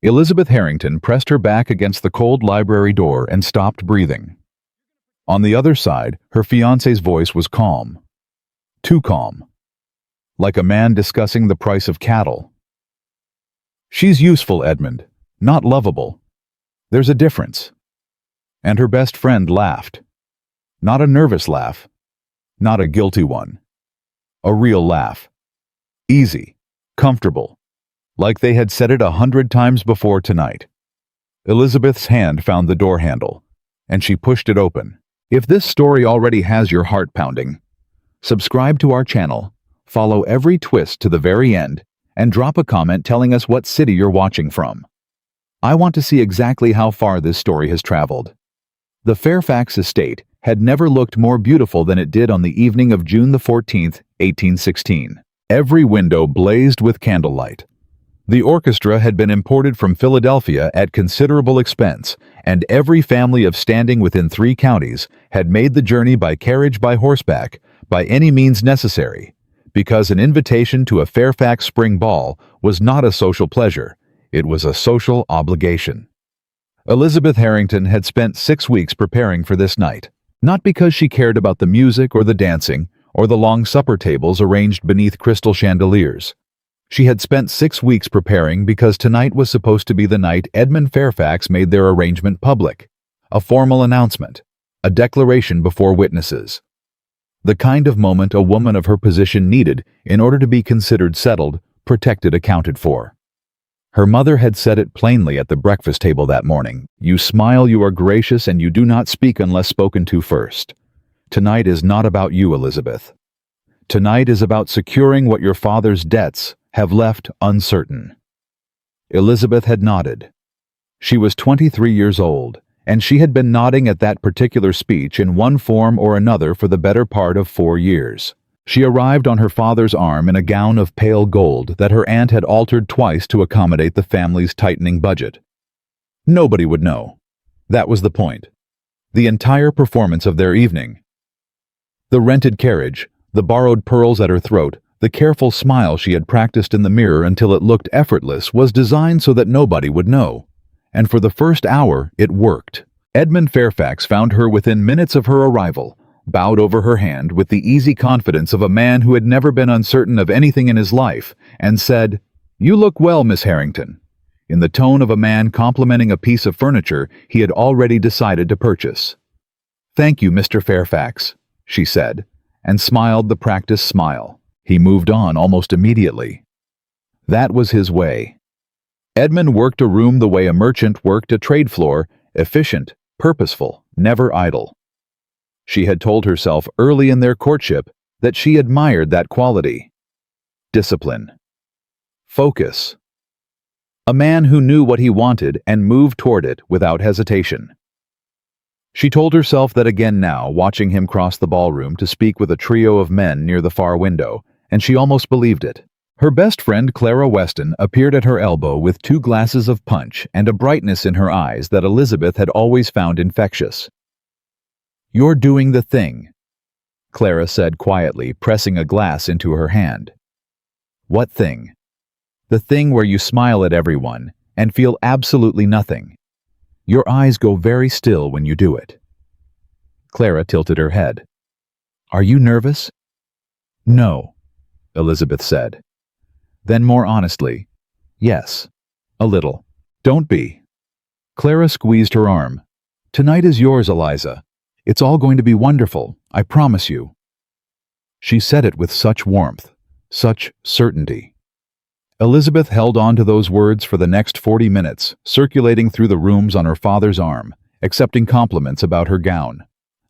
Elizabeth Harrington pressed her back against the cold library door and stopped breathing. On the other side, her fiancé's voice was calm. Too calm. Like a man discussing the price of cattle. "She's useful, Edmund, not lovable. There's a difference." And her best friend laughed. Not a nervous laugh. Not a guilty one. A real laugh. Easy. Comfortable. Like they had said it 100 times before tonight. Elizabeth's hand found the door handle, and she pushed it open. If this story already has your heart pounding, subscribe to our channel, follow every twist to the very end, and drop a comment telling us what city you're watching from. I want to see exactly how far this story has traveled. The Fairfax estate had never looked more beautiful than it did on the evening of June the 14th, 1816. Every window blazed with candlelight. The orchestra had been imported from Philadelphia at considerable expense, and every family of standing within 3 counties had made the journey by carriage by horseback, by any means necessary, because an invitation to a Fairfax spring ball was not a social pleasure, it was a social obligation. Elizabeth Harrington had spent 6 weeks preparing for this night, not because she cared about the music or the dancing or the long supper tables arranged beneath crystal chandeliers. She had spent 6 weeks preparing because tonight was supposed to be the night Edmund Fairfax made their arrangement public, a formal announcement, a declaration before witnesses. The kind of moment a woman of her position needed in order to be considered settled, protected, accounted for. Her mother had said it plainly at the breakfast table that morning. "You smile, you are gracious, and you do not speak unless spoken to first. Tonight is not about you, Elizabeth. Tonight is about securing what your father's debts have left uncertain." Elizabeth had nodded. She was 23 years old, and she had been nodding at that particular speech in one form or another for the better part of 4 years. She arrived on her father's arm in a gown of pale gold that her aunt had altered twice to accommodate the family's tightening budget. Nobody would know. That was the point. The entire performance of their evening. The rented carriage, the borrowed pearls at her throat, the careful smile she had practiced in the mirror until it looked effortless was designed so that nobody would know. And for the first hour, it worked. Edmund Fairfax found her within minutes of her arrival, bowed over her hand with the easy confidence of a man who had never been uncertain of anything in his life, and said, "You look well, Miss Harrington," in the tone of a man complimenting a piece of furniture he had already decided to purchase. "Thank you, Mr. Fairfax," she said, and smiled the practiced smile. He moved on almost immediately. That was his way. Edmund worked a room the way a merchant worked a trade floor, efficient, purposeful, never idle. She had told herself early in their courtship that she admired that quality. Discipline. Focus. A man who knew what he wanted and moved toward it without hesitation. She told herself that again now, watching him cross the ballroom to speak with a trio of men near the far window, and she almost believed it. Her best friend Clara Weston appeared at her elbow with 2 glasses of punch and a brightness in her eyes that Elizabeth had always found infectious. "You're doing the thing," Clara said quietly, pressing a glass into her hand. "What thing?" "The thing where you smile at everyone and feel absolutely nothing. Your eyes go very still when you do it." Clara tilted her head. "Are you nervous?" "No," Elizabeth said. Then more honestly, "Yes, a little." "Don't be." Clara squeezed her arm. "Tonight is yours, Eliza. It's all going to be wonderful, I promise you." She said it with such warmth, such certainty. Elizabeth held on to those words for the next 40 minutes, circulating through the rooms on her father's arm, accepting compliments about her gown,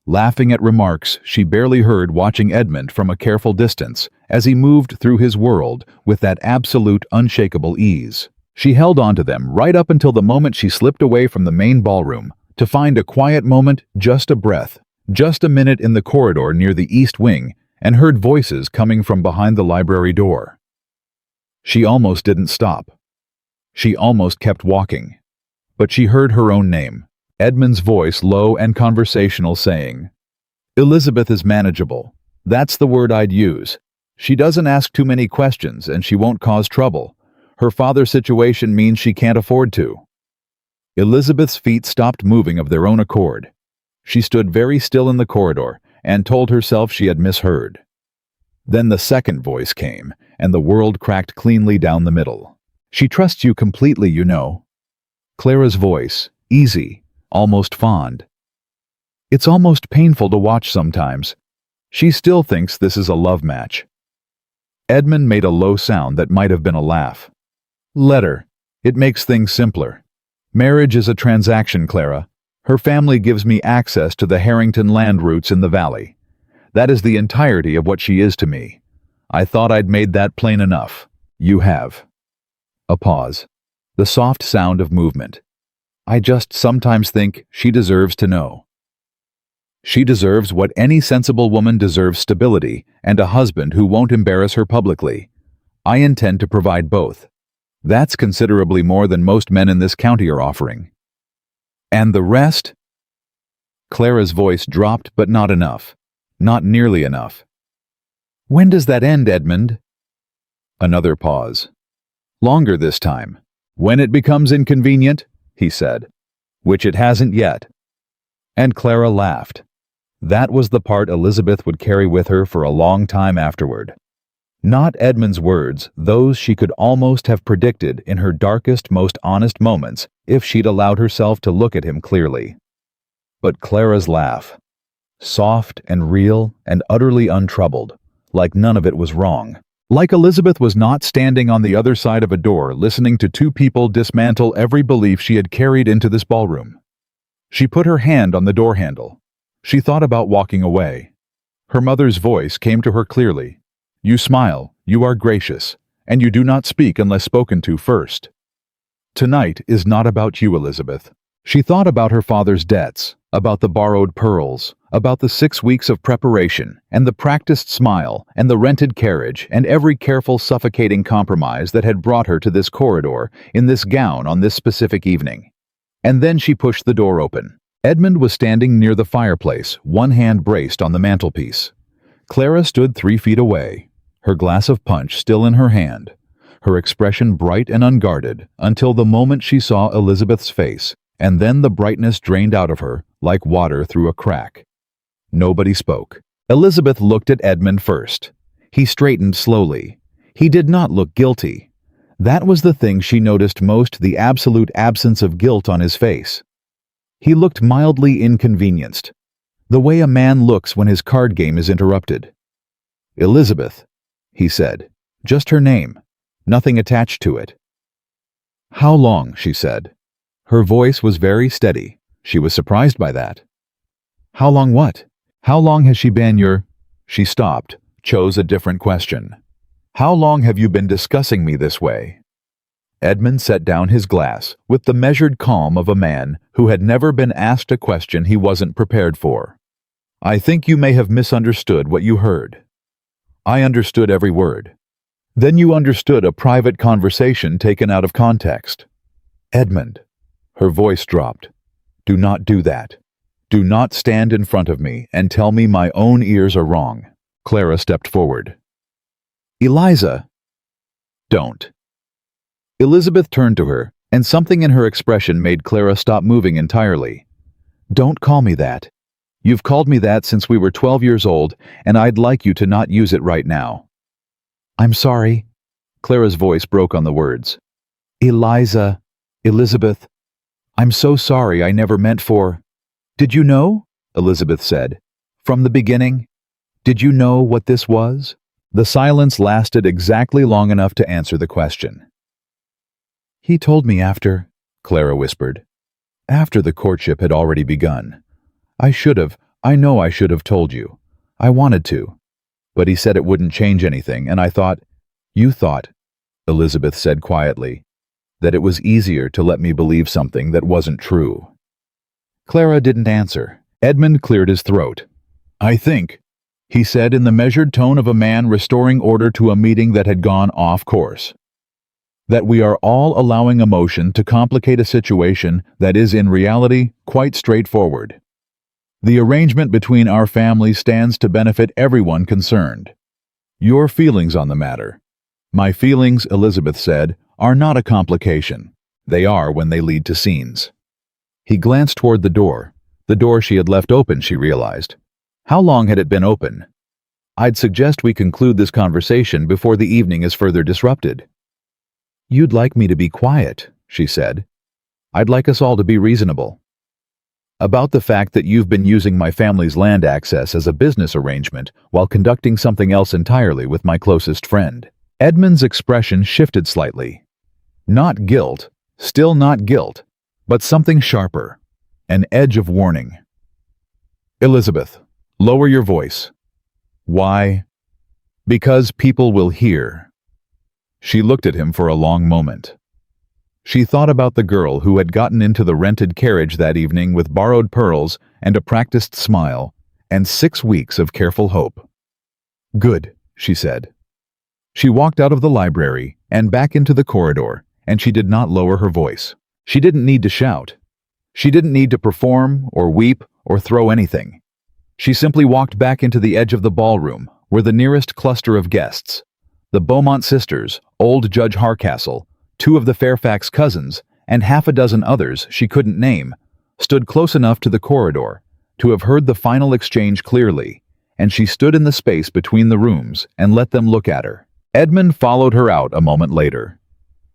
laughing at remarks she barely heard watching Edmund from a careful distance as he moved through his world with that absolute, unshakable ease. She held on to them right up until the moment she slipped away from the main ballroom to find a quiet moment, just a breath, just a minute in the corridor near the east wing, and heard voices coming from behind the library door. She almost didn't stop. She almost kept walking. But she heard her own name, Edmund's voice low and conversational saying, "Elizabeth is manageable. That's the word I'd use. She doesn't ask too many questions and she won't cause trouble. Her father's situation means she can't afford to. Elizabeth's feet stopped moving of their own accord. She stood very still in the corridor and told herself she had misheard. Then the second voice came, and the world cracked cleanly down the middle. She trusts you completely, you know. Clara's voice, easy, almost fond. It's almost painful to watch sometimes. She still thinks this is a love match. Edmund made a low sound that might have been a laugh. Let her. It makes things simpler. Marriage is a transaction, Clara. Her family gives me access to the Harrington land routes in the valley. That is the entirety of what she is to me. I thought I'd made that plain enough. You have. A pause. The soft sound of movement. I just sometimes think she deserves to know. She deserves what any sensible woman deserves: stability and a husband who won't embarrass her publicly. I intend to provide both. That's considerably more than most men in this county are offering. And the rest? Clara's voice dropped, but not enough. Not nearly enough. When does that end, Edmund? Another pause. Longer this time. When it becomes inconvenient, he said. Which it hasn't yet. And Clara laughed. That was the part Elizabeth would carry with her for a long time afterward. Not Edmund's words, those she could almost have predicted in her darkest, most honest moments if she'd allowed herself to look at him clearly. But Clara's laugh. Soft and real and utterly untroubled, like none of it was wrong. Like Elizabeth was not standing on the other side of a door listening to two people dismantle every belief she had carried into this ballroom. She put her hand on the door handle. She thought about walking away. Her mother's voice came to her clearly. You smile, you are gracious, and you do not speak unless spoken to first. Tonight is not about you, Elizabeth. She thought about her father's debts, about the borrowed pearls, about the 6 weeks of preparation, and the practiced smile, and the rented carriage, and every careful, suffocating compromise that had brought her to this corridor, in this gown on this specific evening. And then she pushed the door open. Edmund was standing near the fireplace, one hand braced on the mantelpiece. Clara stood 3 feet away, her glass of punch still in her hand, her expression bright and unguarded until the moment she saw Elizabeth's face, and then the brightness drained out of her like water through a crack. Nobody spoke. Elizabeth looked at Edmund first. He straightened slowly. He did not look guilty. That was the thing she noticed most, the absolute absence of guilt on his face. He looked mildly inconvenienced, the way a man looks when his card game is interrupted. Elizabeth, he said, just her name, nothing attached to it. How long, she said. Her voice was very steady. She was surprised by that. How long what? How long has she been your... She stopped, chose a different question. How long have you been discussing me this way? Edmund set down his glass with the measured calm of a man who had never been asked a question he wasn't prepared for. I think you may have misunderstood what you heard. I understood every word. Then you understood a private conversation taken out of context. Edmund. Her voice dropped. Do not do that. Do not stand in front of me and tell me my own ears are wrong. Clara stepped forward. Eliza. Don't. Elizabeth turned to her, and something in her expression made Clara stop moving entirely. Don't call me that. You've called me that since we were 12 years old, and I'd like you to not use it right now. I'm sorry. Clara's voice broke on the words. Eliza. Elizabeth. I'm so sorry, I never meant for... Did you know? Elizabeth said. From the beginning? Did you know what this was? The silence lasted exactly long enough to answer the question. He told me after, Clara whispered. After the courtship had already begun. I know I should have told you. I wanted to. But he said it wouldn't change anything, and I thought, you thought, Elizabeth said quietly, that it was easier to let me believe something that wasn't true. Clara didn't answer. Edmund cleared his throat. I think, he said in the measured tone of a man restoring order to a meeting that had gone off course, that we are all allowing emotion to complicate a situation that is in reality quite straightforward. The arrangement between our families stands to benefit everyone concerned. Your feelings on the matter. My feelings, Elizabeth said, are not a complication. They are when they lead to scenes. He glanced toward the door she had left open, she realized. How long had it been open? I'd suggest we conclude this conversation before the evening is further disrupted. You'd like me to be quiet, she said. I'd like us all to be reasonable. About the fact that you've been using my family's land access as a business arrangement while conducting something else entirely with my closest friend. Edmund's expression shifted slightly. Not guilt, still not guilt, but something sharper, an edge of warning. Elizabeth, lower your voice. Why? Because people will hear. She looked at him for a long moment. She thought about the girl who had gotten into the rented carriage that evening with borrowed pearls and a practiced smile, and 6 weeks of careful hope. Good, she said. She walked out of the library and back into the corridor, and she did not lower her voice. She didn't need to shout. She didn't need to perform or weep or throw anything. She simply walked back into the edge of the ballroom, where the nearest cluster of guests, the Beaumont sisters, old Judge Hardcastle, 2 of the Fairfax cousins, and half a dozen others she couldn't name, stood close enough to the corridor to have heard the final exchange clearly, and she stood in the space between the rooms and let them look at her. Edmund followed her out a moment later.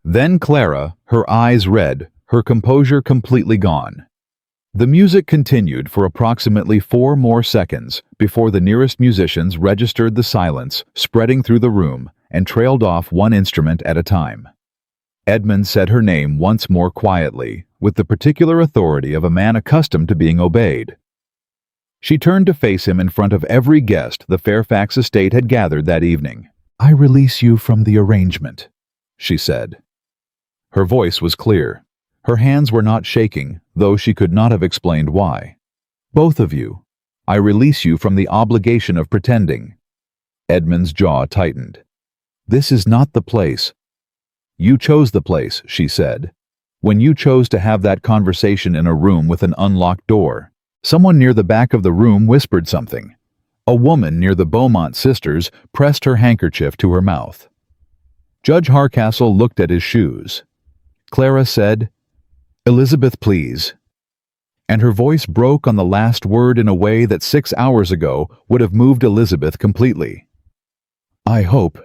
Then Clara, her eyes red, her composure completely gone. The music continued for approximately 4 more seconds before the nearest musicians registered the silence spreading through the room and trailed off one instrument at a time. Edmund said her name once more quietly, with the particular authority of a man accustomed to being obeyed. She turned to face him in front of every guest the Fairfax estate had gathered that evening. I release you from the arrangement, she said. Her voice was clear. Her hands were not shaking, though she could not have explained why. Both of you, I release you from the obligation of pretending. Edmund's jaw tightened. This is not the place. You chose the place, she said. When you chose to have that conversation in a room with an unlocked door, someone near the back of the room whispered something. A woman near the Beaumont sisters pressed her handkerchief to her mouth. Judge Hardcastle looked at his shoes. Clara said, Elizabeth, please. And her voice broke on the last word in a way that 6 hours ago would have moved Elizabeth completely. I hope,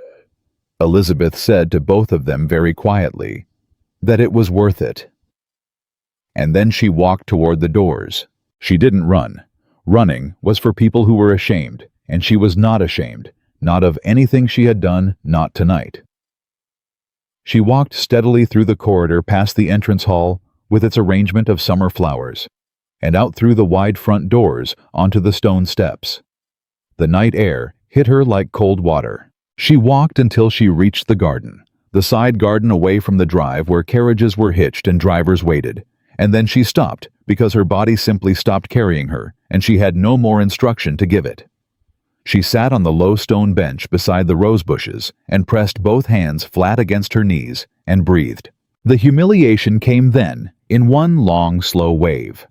Elizabeth said to both of them very quietly, that it was worth it. And then she walked toward the doors. She didn't run. Running was for people who were ashamed, and she was not ashamed, not of anything she had done, not tonight. She walked steadily through the corridor past the entrance hall with its arrangement of summer flowers, and out through the wide front doors onto the stone steps. The night air hit her like cold water. She walked until she reached the garden, the side garden away from the drive where carriages were hitched and drivers waited, and then she stopped because her body simply stopped carrying her, and she had no more instruction to give it. She sat on the low stone bench beside the rose bushes and pressed both hands flat against her knees and breathed. The humiliation came then, in one long, slow wave.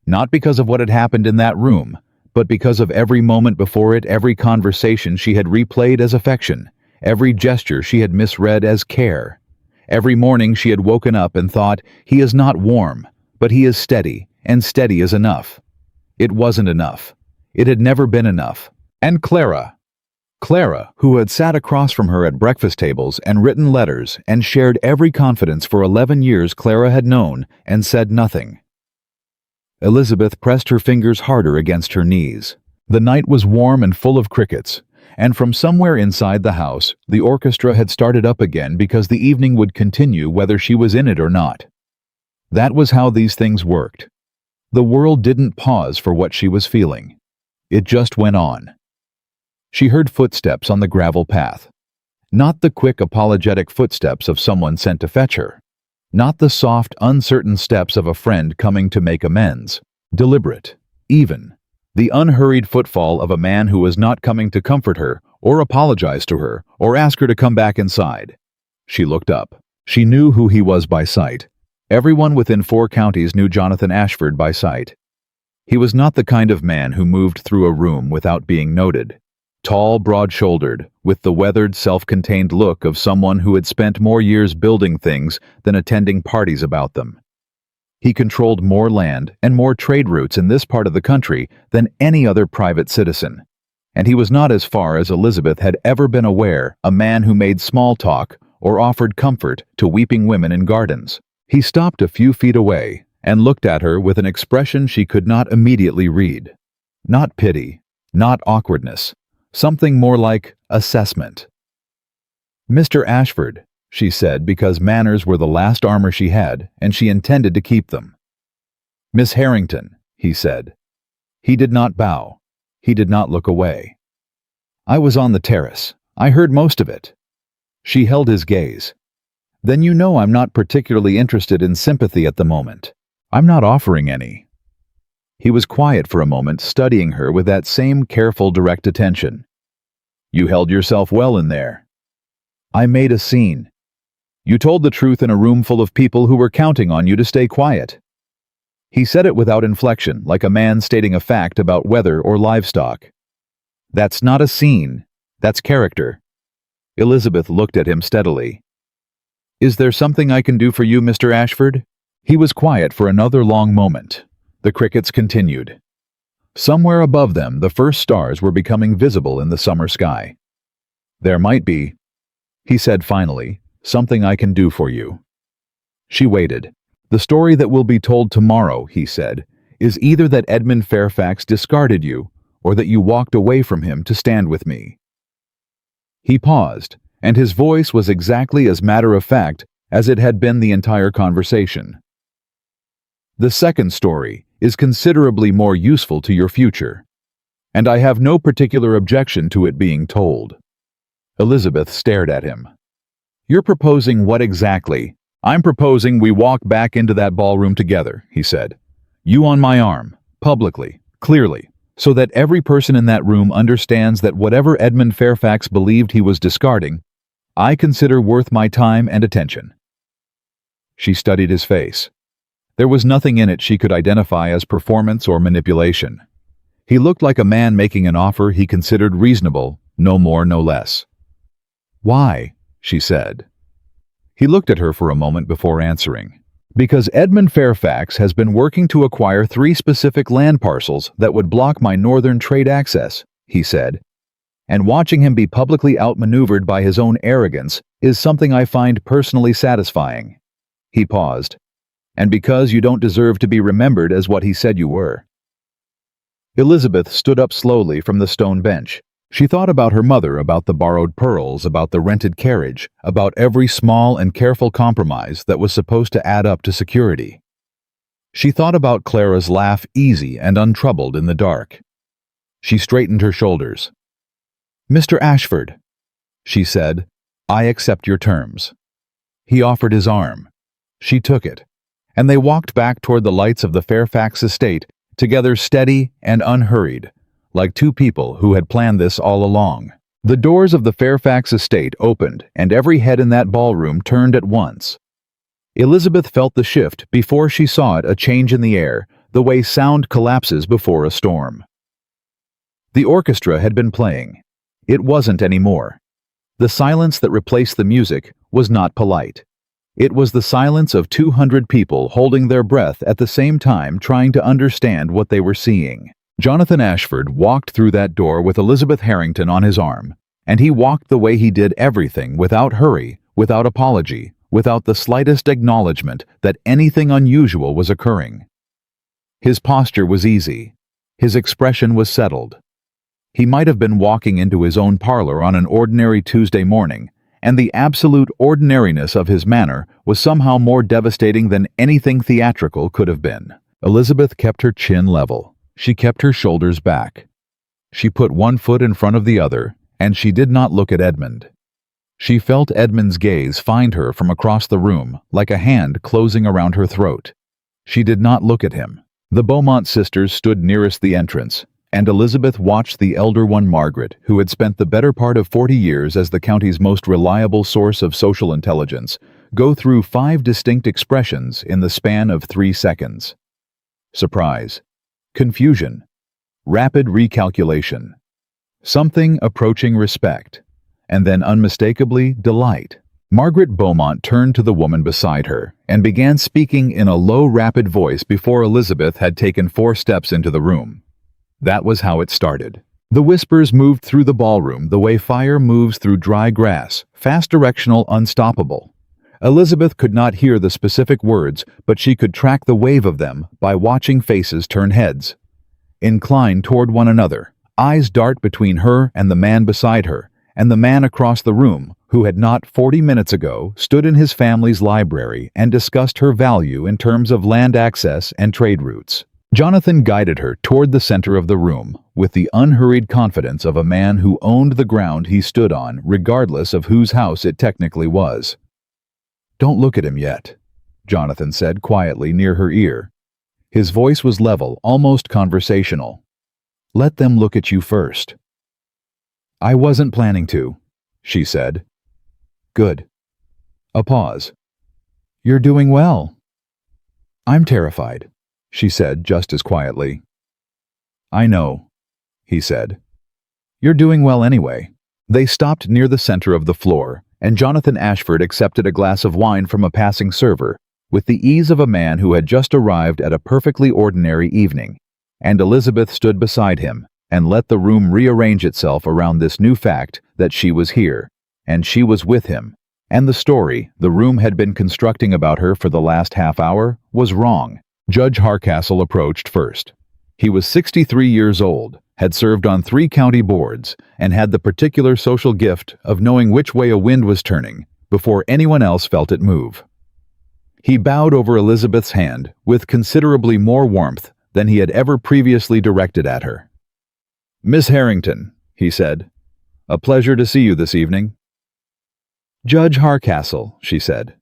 Not because of what had happened in that room, but because of every moment before it, every conversation she had replayed as affection, every gesture she had misread as care. Every morning she had woken up and thought, he is not warm, but he is steady, and steady is enough. It wasn't enough. It had never been enough. And Clara, who had sat across from her at breakfast tables and written letters and shared every confidence for 11 years Clara had known and said nothing. Elizabeth pressed her fingers harder against her knees. The night was warm and full of crickets, and from somewhere inside the house, the orchestra had started up again because the evening would continue whether she was in it or not. That was how these things worked. The world didn't pause for what she was feeling. It just went on. She heard footsteps on the gravel path. Not the quick, apologetic footsteps of someone sent to fetch her. Not the soft, uncertain steps of a friend coming to make amends. Deliberate, even. The unhurried footfall of a man who was not coming to comfort her, or apologize to her, or ask her to come back inside. She looked up. She knew who he was by sight. Everyone within 4 counties knew Jonathan Ashford by sight. He was not the kind of man who moved through a room without being noted. tall, broad-shouldered, with the weathered, self-contained look of someone who had spent more years building things than attending parties about them. He controlled more land and more trade routes in this part of the country than any other private citizen, and he was not as far as Elizabeth had ever been aware a man who made small talk or offered comfort to weeping women in gardens. He stopped a few feet away and looked at her with an expression she could not immediately read. Not pity, not awkwardness, something more like assessment. "Mr. Ashford," she said, because manners were the last armor she had, and she intended to keep them. "Miss Harrington," he said. He did not bow. He did not look away. "I was on the terrace. I heard most of it." She held his gaze. "Then you know I'm not particularly interested in sympathy at the moment. I'm not offering any." He was quiet for a moment, studying her with that same careful, direct attention. "You held yourself well in there." "I made a scene." "You told the truth in a room full of people who were counting on you to stay quiet." He said it without inflection, like a man stating a fact about weather or livestock. "That's not a scene. That's character." Elizabeth looked at him steadily. "Is there something I can do for you, Mr. Ashford?" He was quiet for another long moment. The crickets continued. Somewhere above them, the first stars were becoming visible in the summer sky. "There might be," he said finally, "something I can do for you." She waited. "The story that will be told tomorrow," he said, "is either that Edmund Fairfax discarded you, or that you walked away from him to stand with me." He paused, and his voice was exactly as matter-of-fact as it had been the entire conversation. "The second story is considerably more useful to your future, and I have no particular objection to it being told." Elizabeth stared at him. "You're proposing what exactly?" "I'm proposing we walk back into that ballroom together," he said. "You on my arm, publicly, clearly, so that every person in that room understands that whatever Edmund Fairfax believed he was discarding, I consider worth my time and attention." She studied his face. There was nothing in it she could identify as performance or manipulation. He looked like a man making an offer he considered reasonable, no more, no less. "Why?" she said. He looked at her for a moment before answering. "Because Edmund Fairfax has been working to acquire 3 specific land parcels that would block my northern trade access," he said. "And watching him be publicly outmaneuvered by his own arrogance is something I find personally satisfying." He paused. "And because you don't deserve to be remembered as what he said you were." Elizabeth stood up slowly from the stone bench. She thought about her mother, about the borrowed pearls, about the rented carriage, about every small and careful compromise that was supposed to add up to security. She thought about Clara's laugh, easy and untroubled in the dark. She straightened her shoulders. "Mr. Ashford," she said, "I accept your terms." He offered his arm. She took it, and they walked back toward the lights of the Fairfax estate, together, steady and unhurried, like 2 people who had planned this all along. The doors of the Fairfax estate opened, and every head in that ballroom turned at once. Elizabeth felt the shift before she saw it, a change in the air, the way sound collapses before a storm. The orchestra had been playing. It wasn't anymore. The silence that replaced the music was not polite. It was the silence of 200 people holding their breath at the same time, trying to understand what they were seeing. Jonathan Ashford walked through that door with Elizabeth Harrington on his arm, and he walked the way he did everything, without hurry, without apology, without the slightest acknowledgement that anything unusual was occurring. His posture was easy. His expression was settled. He might have been walking into his own parlor on an ordinary Tuesday morning, and the absolute ordinariness of his manner was somehow more devastating than anything theatrical could have been. Elizabeth kept her chin level. She kept her shoulders back. She put one foot in front of the other, and she did not look at Edmund. She felt Edmund's gaze find her from across the room, like a hand closing around her throat. She did not look at him. The Beaumont sisters stood nearest the entrance, and Elizabeth watched the elder one, Margaret, who had spent the better part of 40 years as the county's most reliable source of social intelligence, go through 5 distinct expressions in the span of 3 seconds. Surprise. Confusion. Rapid recalculation. something approaching respect, and then unmistakably delight. Margaret Beaumont turned to the woman beside her and began speaking in a low, rapid voice before Elizabeth had taken 4 steps into the room. That was how it started. The whispers moved through the ballroom the way fire moves through dry grass, fast, directional, unstoppable. Elizabeth could not hear the specific words, but she could track the wave of them by watching faces turn heads, incline toward one another, eyes dart between her and the man beside her, and the man across the room, who had not 40 minutes ago stood in his family's library and discussed her value in terms of land access and trade routes. Jonathan guided her toward the center of the room with the unhurried confidence of a man who owned the ground he stood on, regardless of whose house it technically was. "Don't look at him yet," Jonathan said quietly near her ear. His voice was level, almost conversational. "Let them look at you first." "I wasn't planning to," she said. "Good." A pause. "You're doing well." "I'm terrified," she said just as quietly. "I know," he said. "You're doing well anyway." They stopped near the center of the floor, and Jonathan Ashford accepted a glass of wine from a passing server with the ease of a man who had just arrived at a perfectly ordinary evening, and Elizabeth stood beside him and let the room rearrange itself around this new fact that she was here, and she was with him, and the story the room had been constructing about her for the last half hour was wrong. Judge Hardcastle approached first. He was 63 years old, had served on 3 county boards, and had the particular social gift of knowing which way a wind was turning before anyone else felt it move. He bowed over Elizabeth's hand with considerably more warmth than he had ever previously directed at her. "Miss Harrington," he said, "a pleasure to see you this evening." "Judge Hardcastle," she said.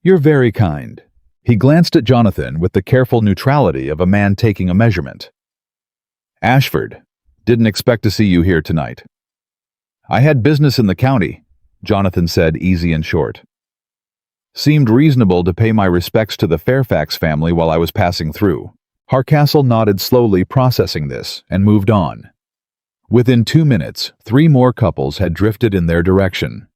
"You're very kind." He glanced at Jonathan with the careful neutrality of a man taking a measurement. "Ashford, didn't expect to see you here tonight." "I had business in the county," Jonathan said, easy and short. "Seemed reasonable to pay my respects to the Fairfax family while I was passing through." Hardcastle nodded slowly, processing this, and moved on. Within 2 minutes, 3 more couples had drifted in their direction.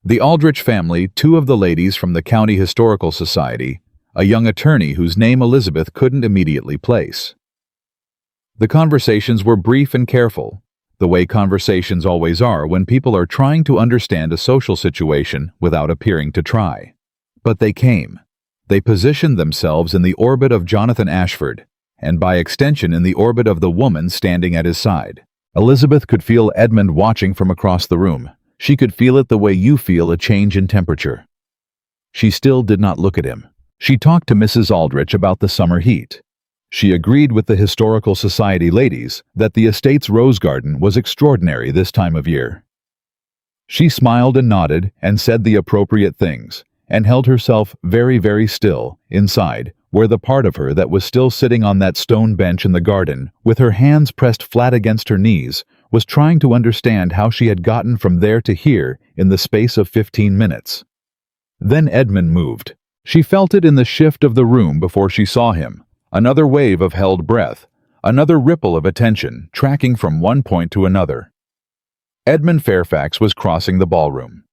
The Aldrich family, 2 of the ladies from the County Historical Society, a young attorney whose name Elizabeth couldn't immediately place. The conversations were brief and careful, the way conversations always are when people are trying to understand a social situation without appearing to try. But they came. They positioned themselves in the orbit of Jonathan Ashford, and by extension in the orbit of the woman standing at his side. Elizabeth could feel Edmund watching from across the room. She could feel it the way you feel a change in temperature. She still did not look at him. She talked to Mrs. Aldrich about the summer heat. She agreed with the Historical Society ladies that the estate's rose garden was extraordinary this time of year. She smiled and nodded and said the appropriate things, and held herself very, very still inside, where the part of her that was still sitting on that stone bench in the garden, with her hands pressed flat against her knees, was trying to understand how she had gotten from there to here in the space of 15 minutes. Then Edmund moved. She felt it in the shift of the room before she saw him. Another wave of held breath, another ripple of attention, tracking from one point to another. Edmund Fairfax was crossing the ballroom.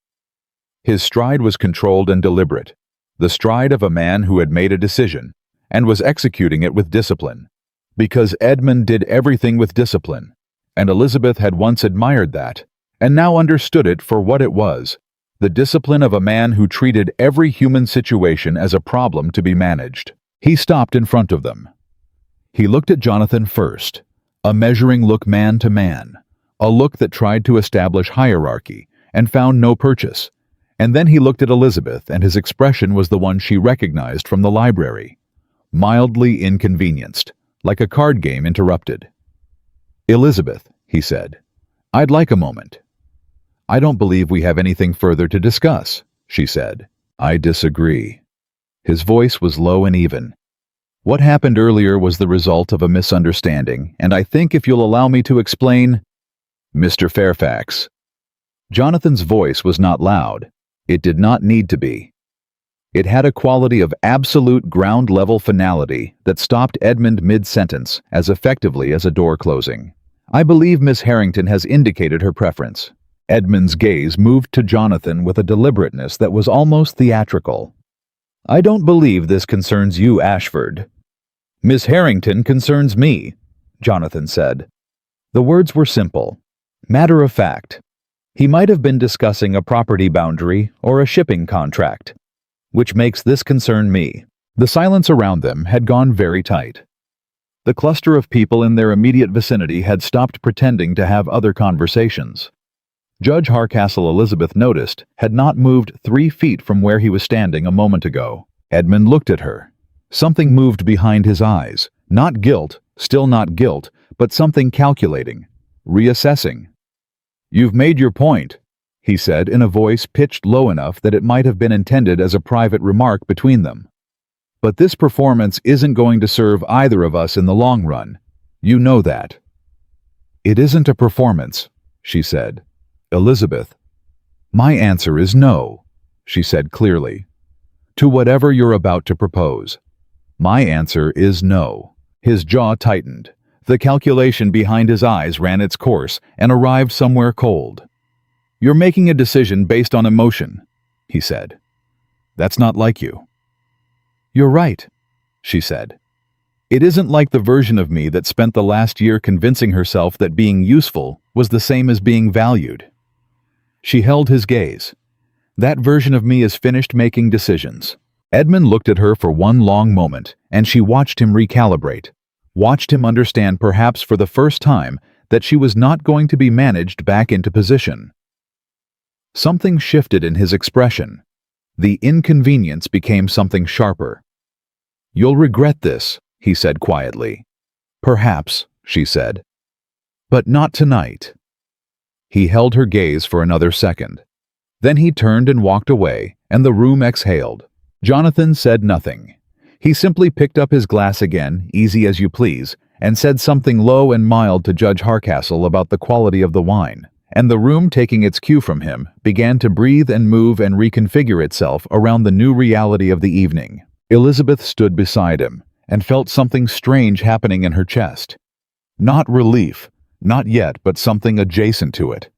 His stride was controlled and deliberate, the stride of a man who had made a decision, and was executing it with discipline. Because Edmund did everything with discipline, and Elizabeth had once admired that, and now understood it for what it was, the discipline of a man who treated every human situation as a problem to be managed. He stopped in front of them. He looked at Jonathan first, a measuring look man to man, a look that tried to establish hierarchy and found no purchase, and then he looked at Elizabeth, and his expression was the one she recognized from the library, mildly inconvenienced, like a card game interrupted. "Elizabeth," he said, "I'd like a moment." "I don't believe we have anything further to discuss," she said. "I disagree." His voice was low and even. "What happened earlier was the result of a misunderstanding, and I think if you'll allow me to explain—" "Mr. Fairfax." Jonathan's voice was not loud. It did not need to be. It had a quality of absolute ground-level finality that stopped Edmund mid-sentence as effectively as a door closing. I believe Miss Harrington has indicated her preference. Edmund's gaze moved to Jonathan with a deliberateness that was almost theatrical. I don't believe this concerns you, Ashford. Miss Harrington concerns me, Jonathan said. The words were simple, matter of fact. He might have been discussing a property boundary or a shipping contract, which makes this concern me. The silence around them had gone very tight. The cluster of people in their immediate vicinity had stopped pretending to have other conversations. Judge Harcastle, Elizabeth noticed, had not moved 3 feet from where he was standing a moment ago. Edmund looked at her. Something moved behind his eyes. Not guilt, still not guilt, but something calculating, reassessing. You've made your point, he said in a voice pitched low enough that it might have been intended as a private remark between them. But this performance isn't going to serve either of us in the long run. You know that. It isn't a performance, she said. Elizabeth. My answer is no, she said clearly. To whatever you're about to propose. My answer is no. His jaw tightened. The calculation behind his eyes ran its course and arrived somewhere cold. You're making a decision based on emotion, he said. That's not like you. You're right, she said. It isn't like the version of me that spent the last year convincing herself that being useful was the same as being valued. She held his gaze. That version of me is finished making decisions. Edmund looked at her for one long moment, and she watched him recalibrate, watched him understand perhaps for the first time that she was not going to be managed back into position. Something shifted in his expression. The inconvenience became something sharper. You'll regret this, he said quietly. Perhaps, she said. But not tonight. He held her gaze for another second. Then he turned and walked away, and the room exhaled. Jonathan said nothing. He simply picked up his glass again, easy as you please, and said something low and mild to Judge Harcastle about the quality of the wine, and the room, taking its cue from him, began to breathe and move and reconfigure itself around the new reality of the evening. Elizabeth stood beside him, and felt something strange happening in her chest. Not relief, not yet, but something adjacent to it.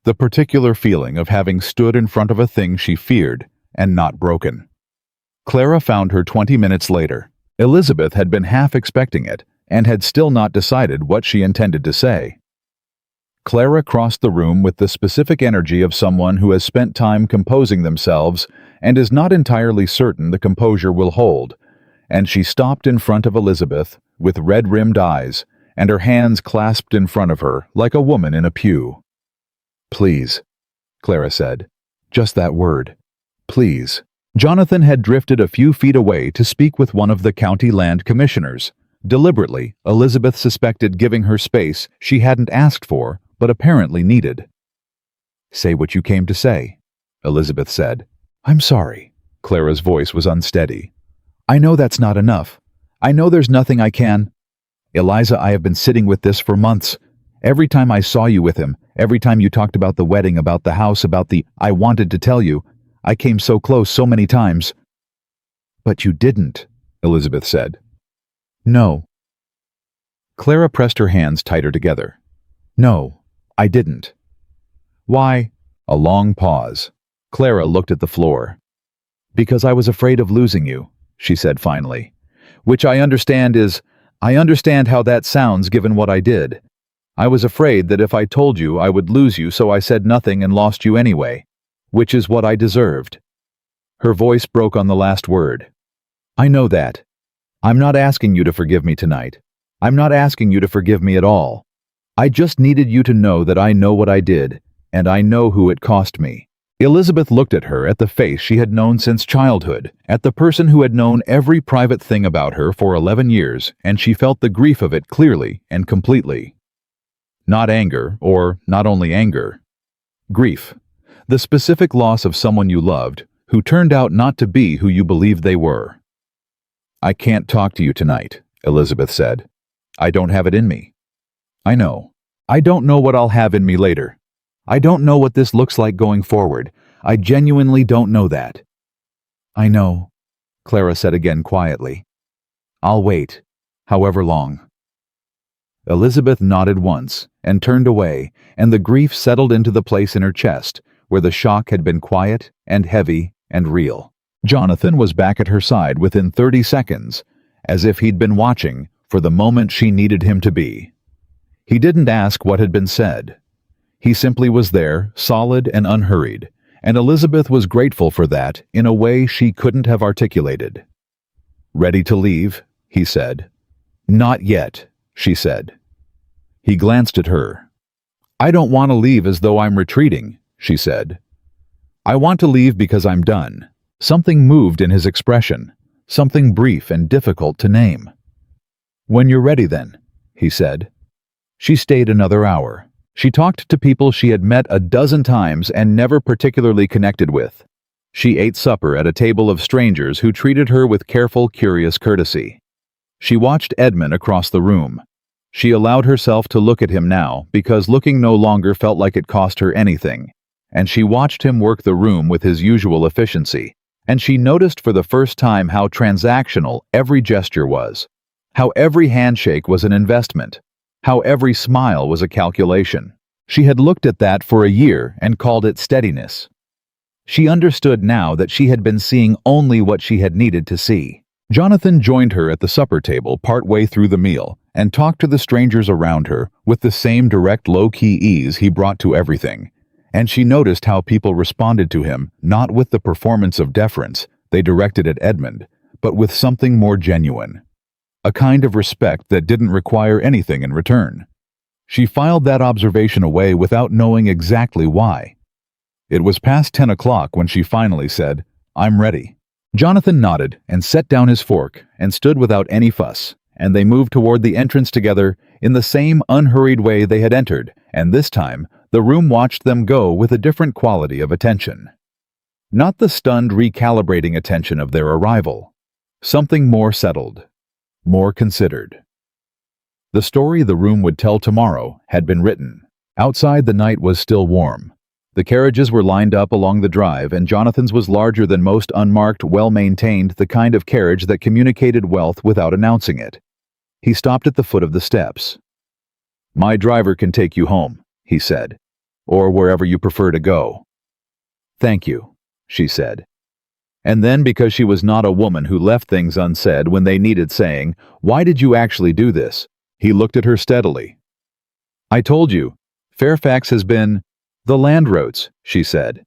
The particular feeling of having stood in front of a thing she feared and not broken. Clara found her 20 minutes later. Elizabeth had been half expecting it and had still not decided what she intended to say. Clara crossed the room with the specific energy of someone who has spent time composing themselves and is not entirely certain the composure will hold, and she stopped in front of Elizabeth with red-rimmed eyes and her hands clasped in front of her like a woman in a pew. Please, Clara said. Just that word. Please. Jonathan had drifted a few feet away to speak with one of the county land commissioners. Deliberately, Elizabeth suspected giving her space she hadn't asked for, but apparently needed. Say what you came to say, Elizabeth said. I'm sorry. Clara's voice was unsteady. I know that's not enough. I know there's nothing I can. Eliza, I have been sitting with this for months. Every time I saw you with him, every time you talked about the wedding, about the house, about the I wanted to tell you, I came so close so many times. But you didn't, Elizabeth said. No. Clara pressed her hands tighter together. No, I didn't. Why? A long pause. Clara looked at the floor. Because I was afraid of losing you, she said finally. Which I understand how that sounds given what I did. I was afraid that if I told you I would lose you, so I said nothing and lost you anyway, which is what I deserved. Her voice broke on the last word. I know that. I'm not asking you to forgive me tonight. I'm not asking you to forgive me at all. I just needed you to know that I know what I did, and I know who it cost me. Elizabeth looked at her, at the face she had known since childhood, at the person who had known every private thing about her for 11 years, and she felt the grief of it clearly and completely. Not anger, or not only anger. Grief. The specific loss of someone you loved, who turned out not to be who you believed they were. I can't talk to you tonight, Elizabeth said. I don't have it in me. I know. I don't know what I'll have in me later. I don't know what this looks like going forward. I genuinely don't know that. I know, Clara said again quietly. I'll wait, however long. Elizabeth nodded once and turned away, and the grief settled into the place in her chest where the shock had been quiet and heavy and real. Jonathan was back at her side within 30 seconds, as if he'd been watching for the moment she needed him to be. He didn't ask what had been said. He simply was there, solid and unhurried, and Elizabeth was grateful for that in a way she couldn't have articulated. "Ready to leave?" he said. "Not yet," she said. He glanced at her. "I don't want to leave as though I'm retreating," she said. "I want to leave because I'm done." Something moved in his expression, something brief and difficult to name. "When you're ready then," he said. She stayed another hour. She talked to people she had met a dozen times and never particularly connected with. She ate supper at a table of strangers who treated her with careful, curious courtesy. She watched Edmund across the room. She allowed herself to look at him now because looking no longer felt like it cost her anything, and she watched him work the room with his usual efficiency, and she noticed for the first time how transactional every gesture was, how every handshake was an investment, how every smile was a calculation. She had looked at that for a year and called it steadiness. She understood now that she had been seeing only what she had needed to see. Jonathan joined her at the supper table partway through the meal and talked to the strangers around her with the same direct low-key ease he brought to everything, and she noticed how people responded to him not with the performance of deference they directed at Edmund, but with something more genuine. A kind of respect that didn't require anything in return. She filed that observation away without knowing exactly why. It was past 10 o'clock when she finally said, "I'm ready." Jonathan nodded and set down his fork and stood without any fuss, and they moved toward the entrance together in the same unhurried way they had entered, and this time the room watched them go with a different quality of attention. Not the stunned, recalibrating attention of their arrival. Something more settled. More considered. The story the room would tell tomorrow had been written. Outside, the night was still warm. The carriages were lined up along the drive, and Jonathan's was larger than most, unmarked, well-maintained, the kind of carriage that communicated wealth without announcing it. He stopped at the foot of the steps. "My driver can take you home," he said, "or wherever you prefer to go." "Thank you," she said. And then, because she was not a woman who left things unsaid when they needed saying, "Why did you actually do this?" he looked at her steadily. "I told you, Fairfax has been—" "The land roads," she said.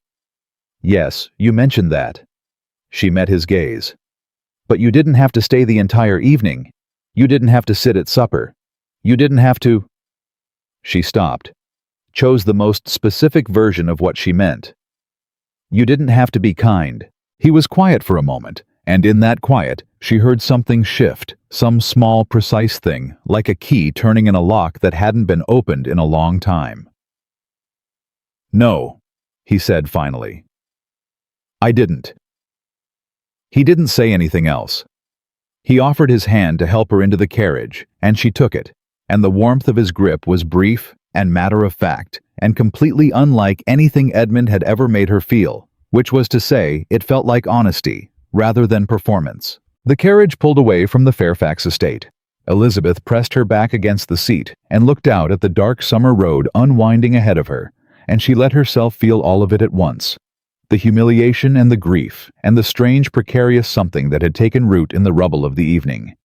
"Yes, you mentioned that." She met his gaze. "But you didn't have to stay the entire evening. You didn't have to sit at supper. You didn't have to—" She stopped, chose the most specific version of what she meant. "You didn't have to be kind." He was quiet for a moment, and in that quiet, she heard something shift, some small, precise thing, like a key turning in a lock that hadn't been opened in a long time. "No," he said finally. "I didn't." He didn't say anything else. He offered his hand to help her into the carriage, and she took it, and the warmth of his grip was brief and matter-of-fact, and completely unlike anything Edmund had ever made her feel, which was to say, it felt like honesty, rather than performance. The carriage pulled away from the Fairfax estate. Elizabeth pressed her back against the seat and looked out at the dark summer road unwinding ahead of her, and she let herself feel all of it at once. The humiliation and the grief, and the strange precarious something that had taken root in the rubble of the evening.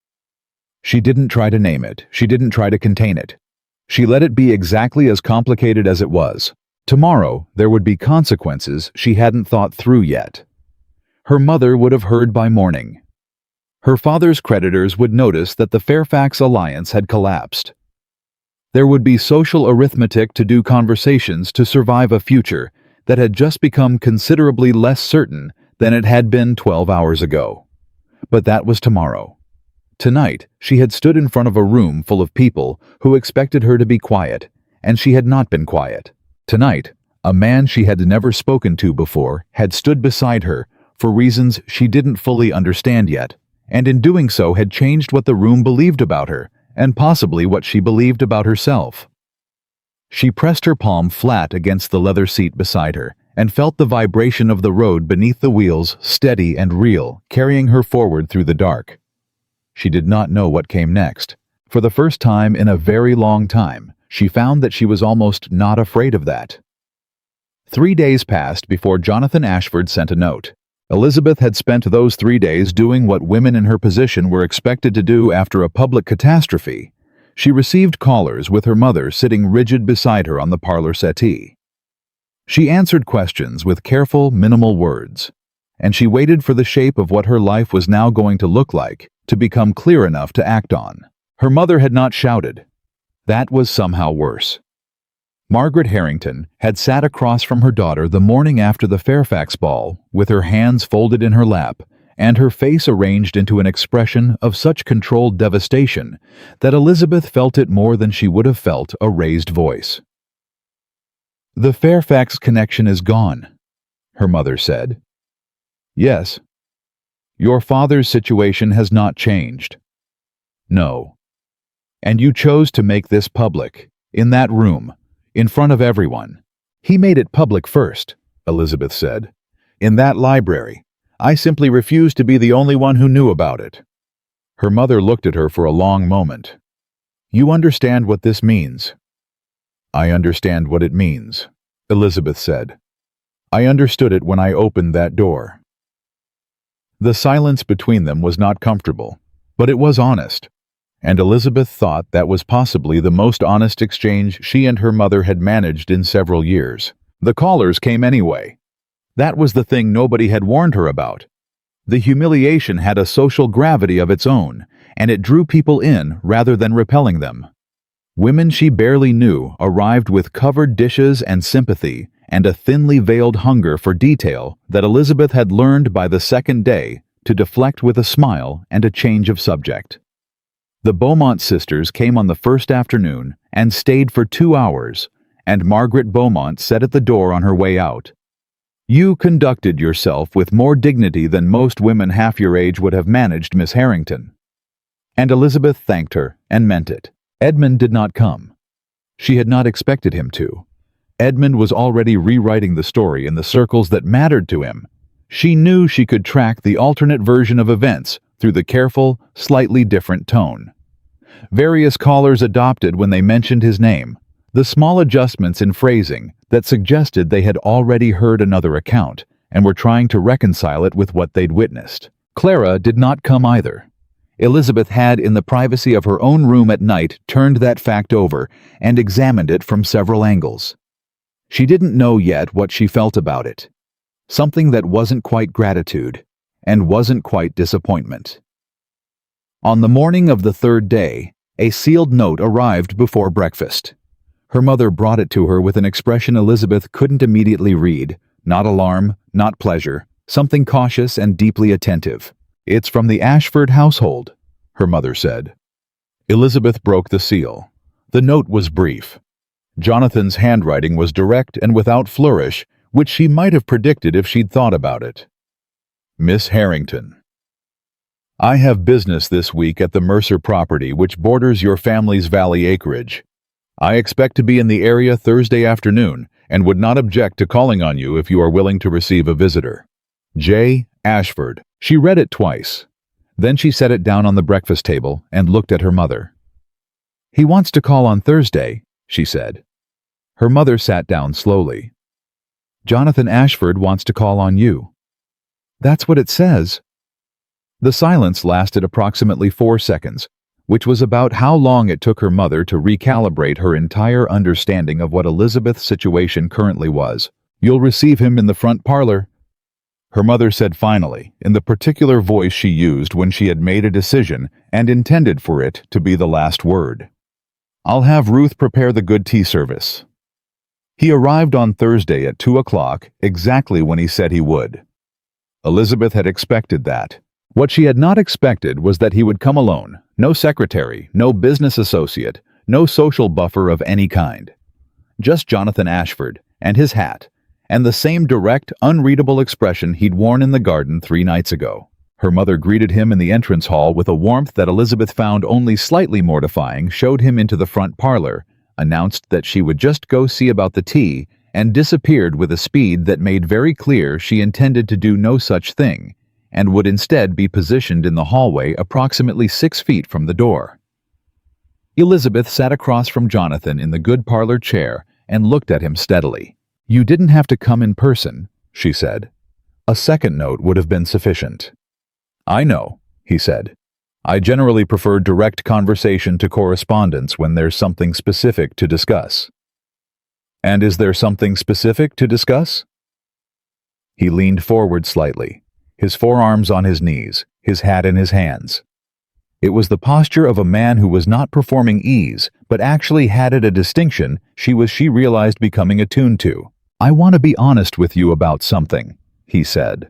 She didn't try to name it, she didn't try to contain it. She let it be exactly as complicated as it was. Tomorrow, there would be consequences she hadn't thought through yet. Her mother would have heard by morning. Her father's creditors would notice that the Fairfax alliance had collapsed. There would be social arithmetic to do, conversations to survive a future that had just become considerably less certain than it had been 12 hours ago. But that was tomorrow. Tonight, she had stood in front of a room full of people who expected her to be quiet, and she had not been quiet. Tonight, a man she had never spoken to before had stood beside her for reasons she didn't fully understand yet, and in doing so had changed what the room believed about her, and possibly what she believed about herself. She pressed her palm flat against the leather seat beside her, and felt the vibration of the road beneath the wheels, steady and real, carrying her forward through the dark. She did not know what came next. For the first time in a very long time, she found that she was almost not afraid of that. 3 days passed before Jonathan Ashford sent a note. Elizabeth had spent those 3 days doing what women in her position were expected to do after a public catastrophe. She received callers with her mother sitting rigid beside her on the parlor settee. She answered questions with careful, minimal words, and she waited for the shape of what her life was now going to look like to become clear enough to act on. Her mother had not shouted. That was somehow worse. Margaret Harrington had sat across from her daughter the morning after the Fairfax ball, with her hands folded in her lap, and her face arranged into an expression of such controlled devastation that Elizabeth felt it more than she would have felt a raised voice. "The Fairfax connection is gone," her mother said. "Yes. Your father's situation has not changed." "No. And you chose to make this public, in that room, in front of everyone." "He made it public first," Elizabeth said. "In that library. I simply refused to be the only one who knew about it." Her mother looked at her for a long moment. "You understand what this means?" "I understand what it means," Elizabeth said. "I understood it when I opened that door." The silence between them was not comfortable, but it was honest, and Elizabeth thought that was possibly the most honest exchange she and her mother had managed in several years. The callers came anyway. That was the thing nobody had warned her about. The humiliation had a social gravity of its own, and it drew people in rather than repelling them. Women she barely knew arrived with covered dishes and sympathy and a thinly veiled hunger for detail that Elizabeth had learned by the second day to deflect with a smile and a change of subject. The Beaumont sisters came on the first afternoon and stayed for 2 hours, and Margaret Beaumont said at the door on her way out, "You conducted yourself with more dignity than most women half your age would have managed, Miss Harrington." And Elizabeth thanked her and meant it. Edmund did not come. She had not expected him to. Edmund was already rewriting the story in the circles that mattered to him. She knew she could track the alternate version of events through the careful, slightly different tone. Various callers adopted when they mentioned his name, the small adjustments in phrasing that suggested they had already heard another account and were trying to reconcile it with what they'd witnessed. Clara did not come either. Elizabeth had, in the privacy of her own room at night, turned that fact over and examined it from several angles. She didn't know yet what she felt about it. Something that wasn't quite gratitude and wasn't quite disappointment. On the morning of the third day, a sealed note arrived before breakfast. Her mother brought it to her with an expression Elizabeth couldn't immediately read, not alarm, not pleasure, something cautious and deeply attentive. "It's from the Ashford household," her mother said. Elizabeth broke the seal. The note was brief. Jonathan's handwriting was direct and without flourish, which she might have predicted if she'd thought about it. "Miss Harrington, I have business this week at the Mercer property which borders your family's valley acreage. I expect to be in the area Thursday afternoon and would not object to calling on you if you are willing to receive a visitor. J. Ashford." She read it twice. Then she set it down on the breakfast table and looked at her mother. "He wants to call on Thursday," she said. Her mother sat down slowly. "Jonathan Ashford wants to call on you." "That's what it says." The silence lasted approximately 4 seconds, which was about how long it took her mother to recalibrate her entire understanding of what Elizabeth's situation currently was. "You'll receive him in the front parlor," her mother said finally, in the particular voice she used when she had made a decision and intended for it to be the last word. "I'll have Ruth prepare the good tea service." He arrived on Thursday at 2 o'clock, exactly when he said he would. Elizabeth had expected that. What she had not expected was that he would come alone, no secretary, no business associate, no social buffer of any kind. Just Jonathan Ashford, and his hat, and the same direct, unreadable expression he'd worn in the garden 3 nights ago. Her mother greeted him in the entrance hall with a warmth that Elizabeth found only slightly mortifying, showed him into the front parlor, announced that she would just go see about the tea, and disappeared with a speed that made very clear she intended to do no such thing, and would instead be positioned in the hallway approximately 6 feet from the door. Elizabeth sat across from Jonathan in the good parlor chair and looked at him steadily. "You didn't have to come in person," she said. "A second note would have been sufficient." "I know," he said. "I generally prefer direct conversation to correspondence when there's something specific to discuss." "And is there something specific to discuss?" He leaned forward slightly, his forearms on his knees, his hat in his hands. It was the posture of a man who was not performing ease, but actually had at a distinction she realized becoming attuned to. "I want to be honest with you about something," he said.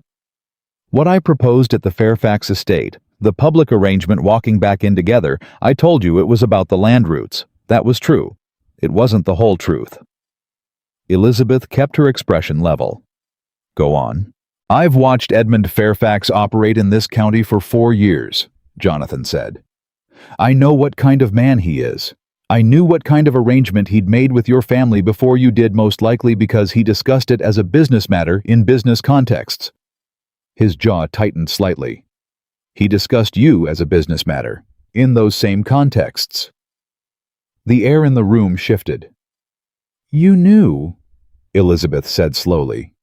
"What I proposed at the Fairfax estate, the public arrangement walking back in together, I told you it was about the land routes. That was true. It wasn't the whole truth." Elizabeth kept her expression level. "Go on." "I've watched Edmund Fairfax operate in this county for 4 years, Jonathan said. "I know what kind of man he is. I knew what kind of arrangement he'd made with your family before you did, most likely because he discussed it as a business matter in business contexts." His jaw tightened slightly. "He discussed you as a business matter, in those same contexts." The air in the room shifted. "You knew," Elizabeth said slowly.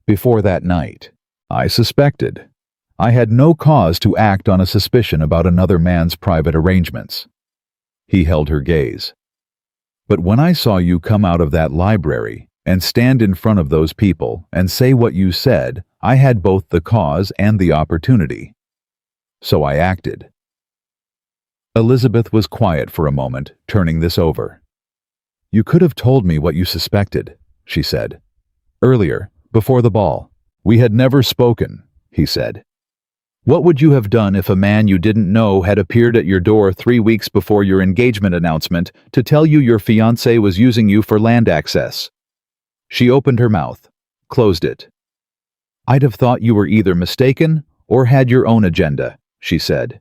"Before that night, I suspected. I had no cause to act on a suspicion about another man's private arrangements." He held her gaze. "But when I saw you come out of that library and stand in front of those people and say what you said, I had both the cause and the opportunity. So I acted." Elizabeth was quiet for a moment, turning this over. "You could have told me what you suspected," she said. "Earlier, before the ball. We had never spoken," he said. "What would you have done if a man you didn't know had appeared at your door 3 weeks before your engagement announcement to tell you your fiancé was using you for land access?" She opened her mouth, closed it. "I'd have thought you were either mistaken or had your own agenda," she said.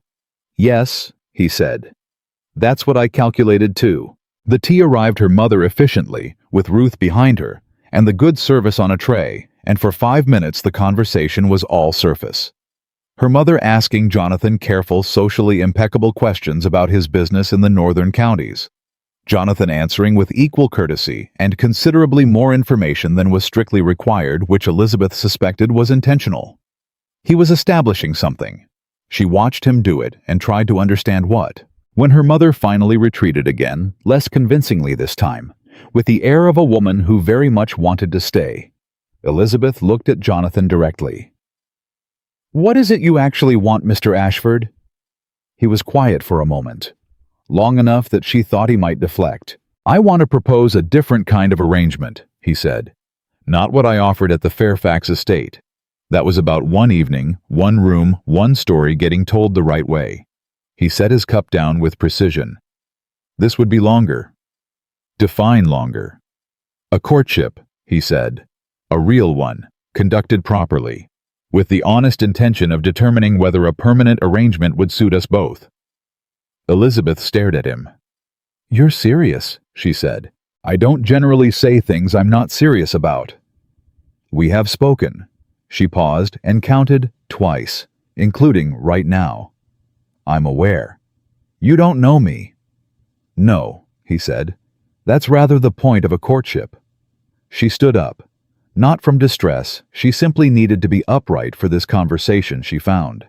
"Yes," he said. "That's what I calculated too." The tea arrived her mother efficiently, with Ruth behind her, and the good service on a tray, and for 5 minutes the conversation was all surface. Her mother asking Jonathan careful, socially impeccable questions about his business in the northern counties. Jonathan answering with equal courtesy and considerably more information than was strictly required, which Elizabeth suspected was intentional. He was establishing something. She watched him do it and tried to understand what. When her mother finally retreated again, less convincingly this time, with the air of a woman who very much wanted to stay, Elizabeth looked at Jonathan directly. "What is it you actually want, Mr. Ashford?" He was quiet for a moment, long enough that she thought he might deflect. "I want to propose a different kind of arrangement," he said. "Not what I offered at the Fairfax estate. That was about one evening, one room, one story getting told the right way." He set his cup down with precision. "This would be longer." "Define longer." "A courtship," he said. "A real one, conducted properly, with the honest intention of determining whether a permanent arrangement would suit us both." Elizabeth stared at him. "You're serious," she said. "I don't generally say things I'm not serious about." "We have spoken." She paused and counted twice, including right now. "I'm aware." "You don't know me." "No," he said. "That's rather the point of a courtship." She stood up. Not from distress, she simply needed to be upright for this conversation, she found.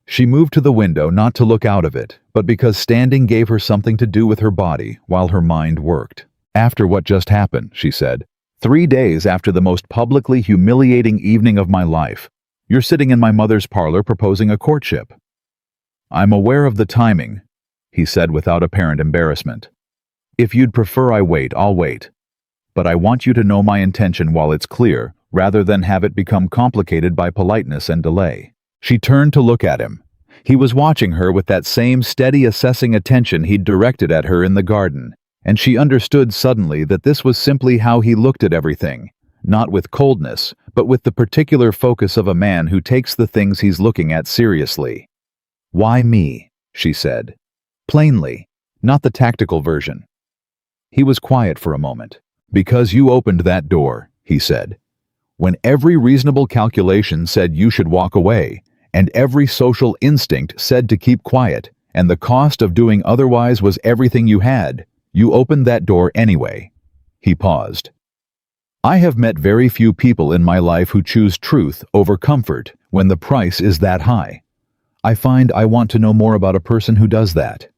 She moved to the window not to look out of it, but because standing gave her something to do with her body while her mind worked. "After what just happened," she said, 3 days after the most publicly humiliating evening of my life, you're sitting in my mother's parlor proposing a courtship." "I'm aware of the timing," he said without apparent embarrassment. "If you'd prefer I wait, I'll wait. But I want you to know my intention while it's clear, rather than have it become complicated by politeness and delay." She turned to look at him. He was watching her with that same steady, assessing attention he'd directed at her in the garden, and she understood suddenly that this was simply how he looked at everything, not with coldness, but with the particular focus of a man who takes the things he's looking at seriously. "Why me?" she said. Plainly, not the tactical version. He was quiet for a moment. "Because you opened that door," he said. "When every reasonable calculation said you should walk away, and every social instinct said to keep quiet, and the cost of doing otherwise was everything you had. You opened that door anyway." He paused. "I have met very few people in my life who choose truth over comfort when the price is that high. I find I want to know more about a person who does that."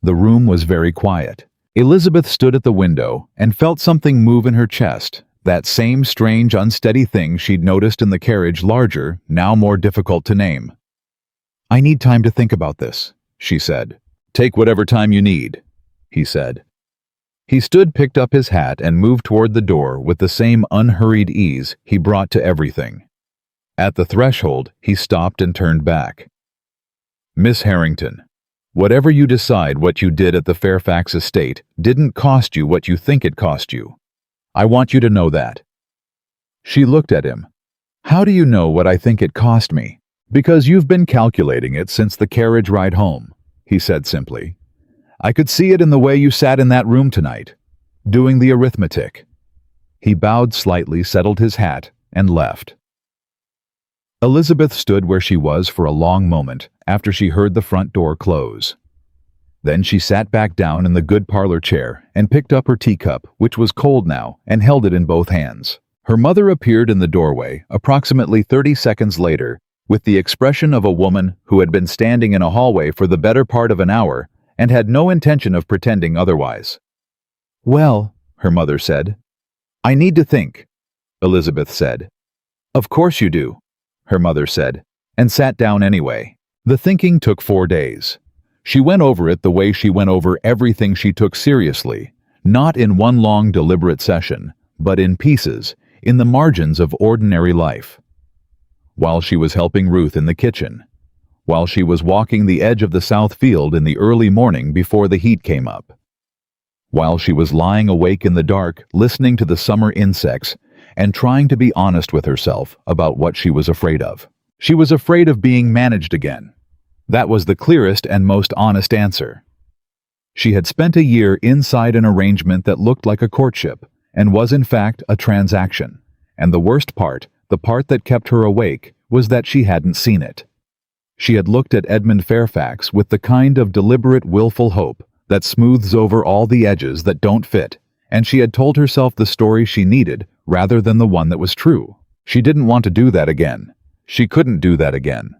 The room was very quiet. Elizabeth stood at the window and felt something move in her chest, that same strange, unsteady thing she'd noticed in the carriage, larger, now more difficult to name. "I need time to think about this," she said. "Take whatever time you need," he said. He stood, picked up his hat, and moved toward the door with the same unhurried ease he brought to everything. At the threshold, he stopped and turned back. "Miss Harrington, whatever you decide what you did at the Fairfax estate didn't cost you what you think it cost you. I want you to know that." She looked at him. "How do you know what I think it cost me?" "Because you've been calculating it since the carriage ride home," he said simply. "I could see it in the way you sat in that room tonight, doing the arithmetic." He bowed slightly, settled his hat, and left. Elizabeth stood where she was for a long moment after she heard the front door close. Then she sat back down in the good parlor chair and picked up her teacup, which was cold now, and held it in both hands. Her mother appeared in the doorway approximately 30 seconds later with the expression of a woman who had been standing in a hallway for the better part of an hour and had no intention of pretending otherwise. "Well," her mother said. "I need to think," Elizabeth said. "Of course you do," her mother said, and sat down anyway. The thinking took 4 days. She went over it the way she went over everything she took seriously, not in one long deliberate session, but in pieces, in the margins of ordinary life. While she was helping Ruth in the kitchen, while she was walking the edge of the south field in the early morning before the heat came up, while she was lying awake in the dark listening to the summer insects and trying to be honest with herself about what she was afraid of. She was afraid of being managed again. That was the clearest and most honest answer. She had spent a year inside an arrangement that looked like a courtship and was in fact a transaction, and the worst part, the part that kept her awake, was that she hadn't seen it. She had looked at Edmund Fairfax with the kind of deliberate, willful hope that smooths over all the edges that don't fit, and she had told herself the story she needed rather than the one that was true. She didn't want to do that again. She couldn't do that again.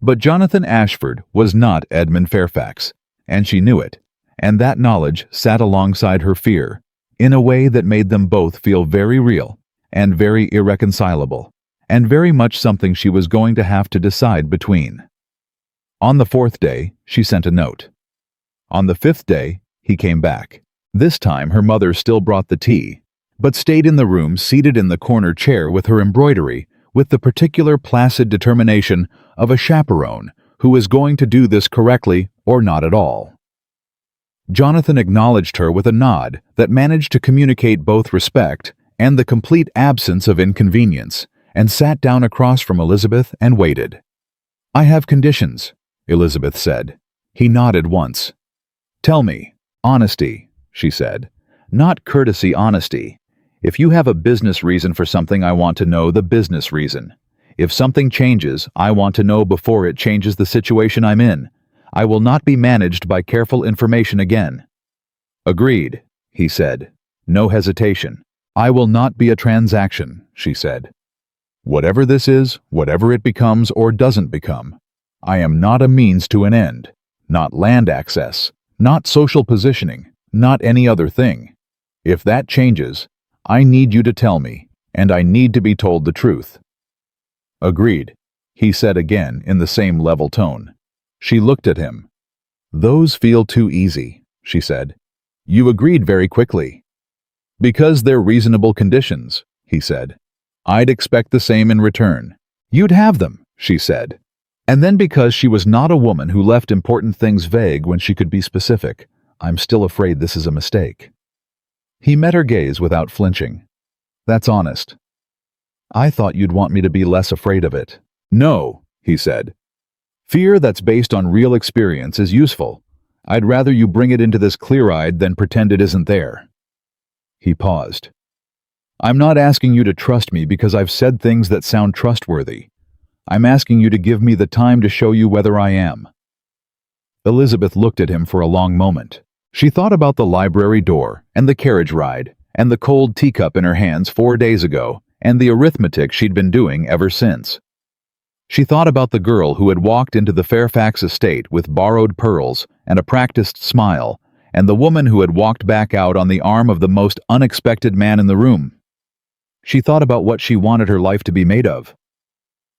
But Jonathan Ashford was not Edmund Fairfax, and she knew it, and that knowledge sat alongside her fear in a way that made them both feel very real and very irreconcilable, and very much something she was going to have to decide between. On the 4th day, she sent a note. On the 5th day, he came back. This time her mother still brought the tea, but stayed in the room seated in the corner chair with her embroidery, with the particular placid determination of a chaperone who is going to do this correctly or not at all. Jonathan acknowledged her with a nod that managed to communicate both respect and the complete absence of inconvenience, and sat down across from Elizabeth and waited. "I have conditions," Elizabeth said. He nodded once. "Tell me." "Honesty," she said. "Not courtesy honesty. If you have a business reason for something, I want to know the business reason. If something changes, I want to know before it changes the situation I'm in. I will not be managed by careful information again." "Agreed," he said. No hesitation. "I will not be a transaction," she said. "Whatever this is, whatever it becomes or doesn't become, I am not a means to an end, not land access, not social positioning, not any other thing. If that changes, I need you to tell me, and I need to be told the truth." "Agreed," he said again in the same level tone. She looked at him. "Those feel too easy," she said. "You agreed very quickly." "Because they're reasonable conditions," he said. "I'd expect the same in return." "You'd have them," she said. And then, because she was not a woman who left important things vague when she could be specific, "I'm still afraid this is a mistake." He met her gaze without flinching. "That's honest. I thought you'd want me to be less afraid of it." "No," he said. "Fear that's based on real experience is useful. I'd rather you bring it into this clear-eyed than pretend it isn't there." He paused. "I'm not asking you to trust me because I've said things that sound trustworthy. I'm asking you to give me the time to show you whether I am." Elizabeth looked at him for a long moment. She thought about the library door, and the carriage ride, and the cold teacup in her hands 4 days ago, and the arithmetic she'd been doing ever since. She thought about the girl who had walked into the Fairfax estate with borrowed pearls and a practiced smile, and the woman who had walked back out on the arm of the most unexpected man in the room. She thought about what she wanted her life to be made of.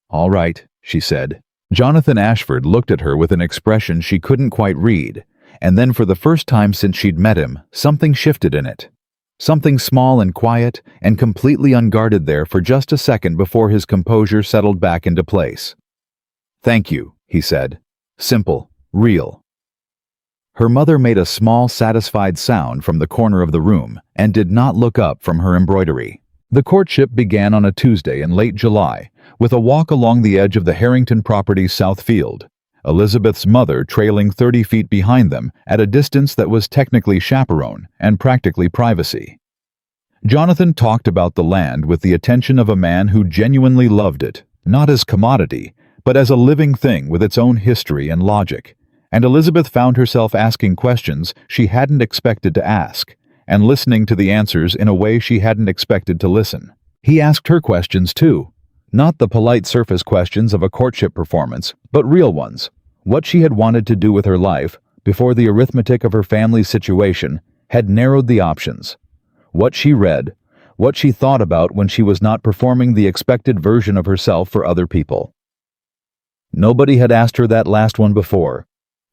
"All right," she said. Jonathan Ashford looked at her with an expression she couldn't quite read, and then for the first time since she'd met him, something shifted in it. Something small and quiet and completely unguarded there for just a second before his composure settled back into place. "Thank you," he said. Simple, real. Her mother made a small, satisfied sound from the corner of the room and did not look up from her embroidery. The courtship began on a Tuesday in late July, with a walk along the edge of the Harrington property's south field, Elizabeth's mother trailing 30 feet behind them at a distance that was technically chaperone and practically privacy. Jonathan talked about the land with the attention of a man who genuinely loved it, not as commodity, but as a living thing with its own history and logic, and Elizabeth found herself asking questions she hadn't expected to ask, and listening to the answers in a way she hadn't expected to listen. He asked her questions too, not the polite surface questions of a courtship performance, but real ones. What she had wanted to do with her life before the arithmetic of her family's situation had narrowed the options. What she read, what she thought about when she was not performing the expected version of herself for other people. Nobody had asked her that last one before.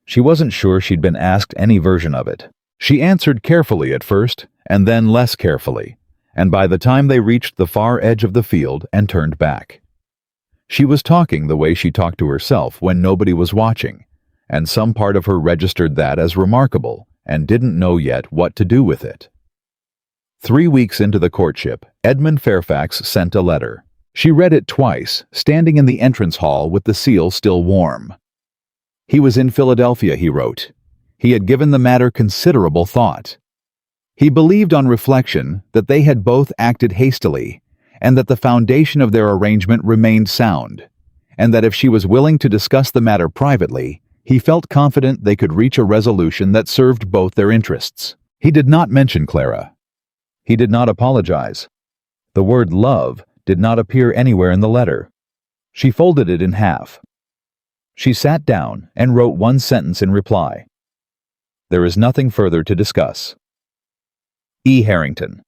She wasn't sure she'd been asked any version of it. She answered carefully at first, and then less carefully, and by the time they reached the far edge of the field and turned back. She was talking the way she talked to herself when nobody was watching, and some part of her registered that as remarkable and didn't know yet what to do with it. 3 weeks into the courtship, Edmund Fairfax sent a letter. She read it twice, standing in the entrance hall with the seal still warm. He was in Philadelphia, he wrote. He had given the matter considerable thought. He believed on reflection that they had both acted hastily, and that the foundation of their arrangement remained sound, and that if she was willing to discuss the matter privately, he felt confident they could reach a resolution that served both their interests. He did not mention Clara. He did not apologize. The word love did not appear anywhere in the letter. She folded it in half. She sat down and wrote one sentence in reply. "There is nothing further to discuss. E. Harrington."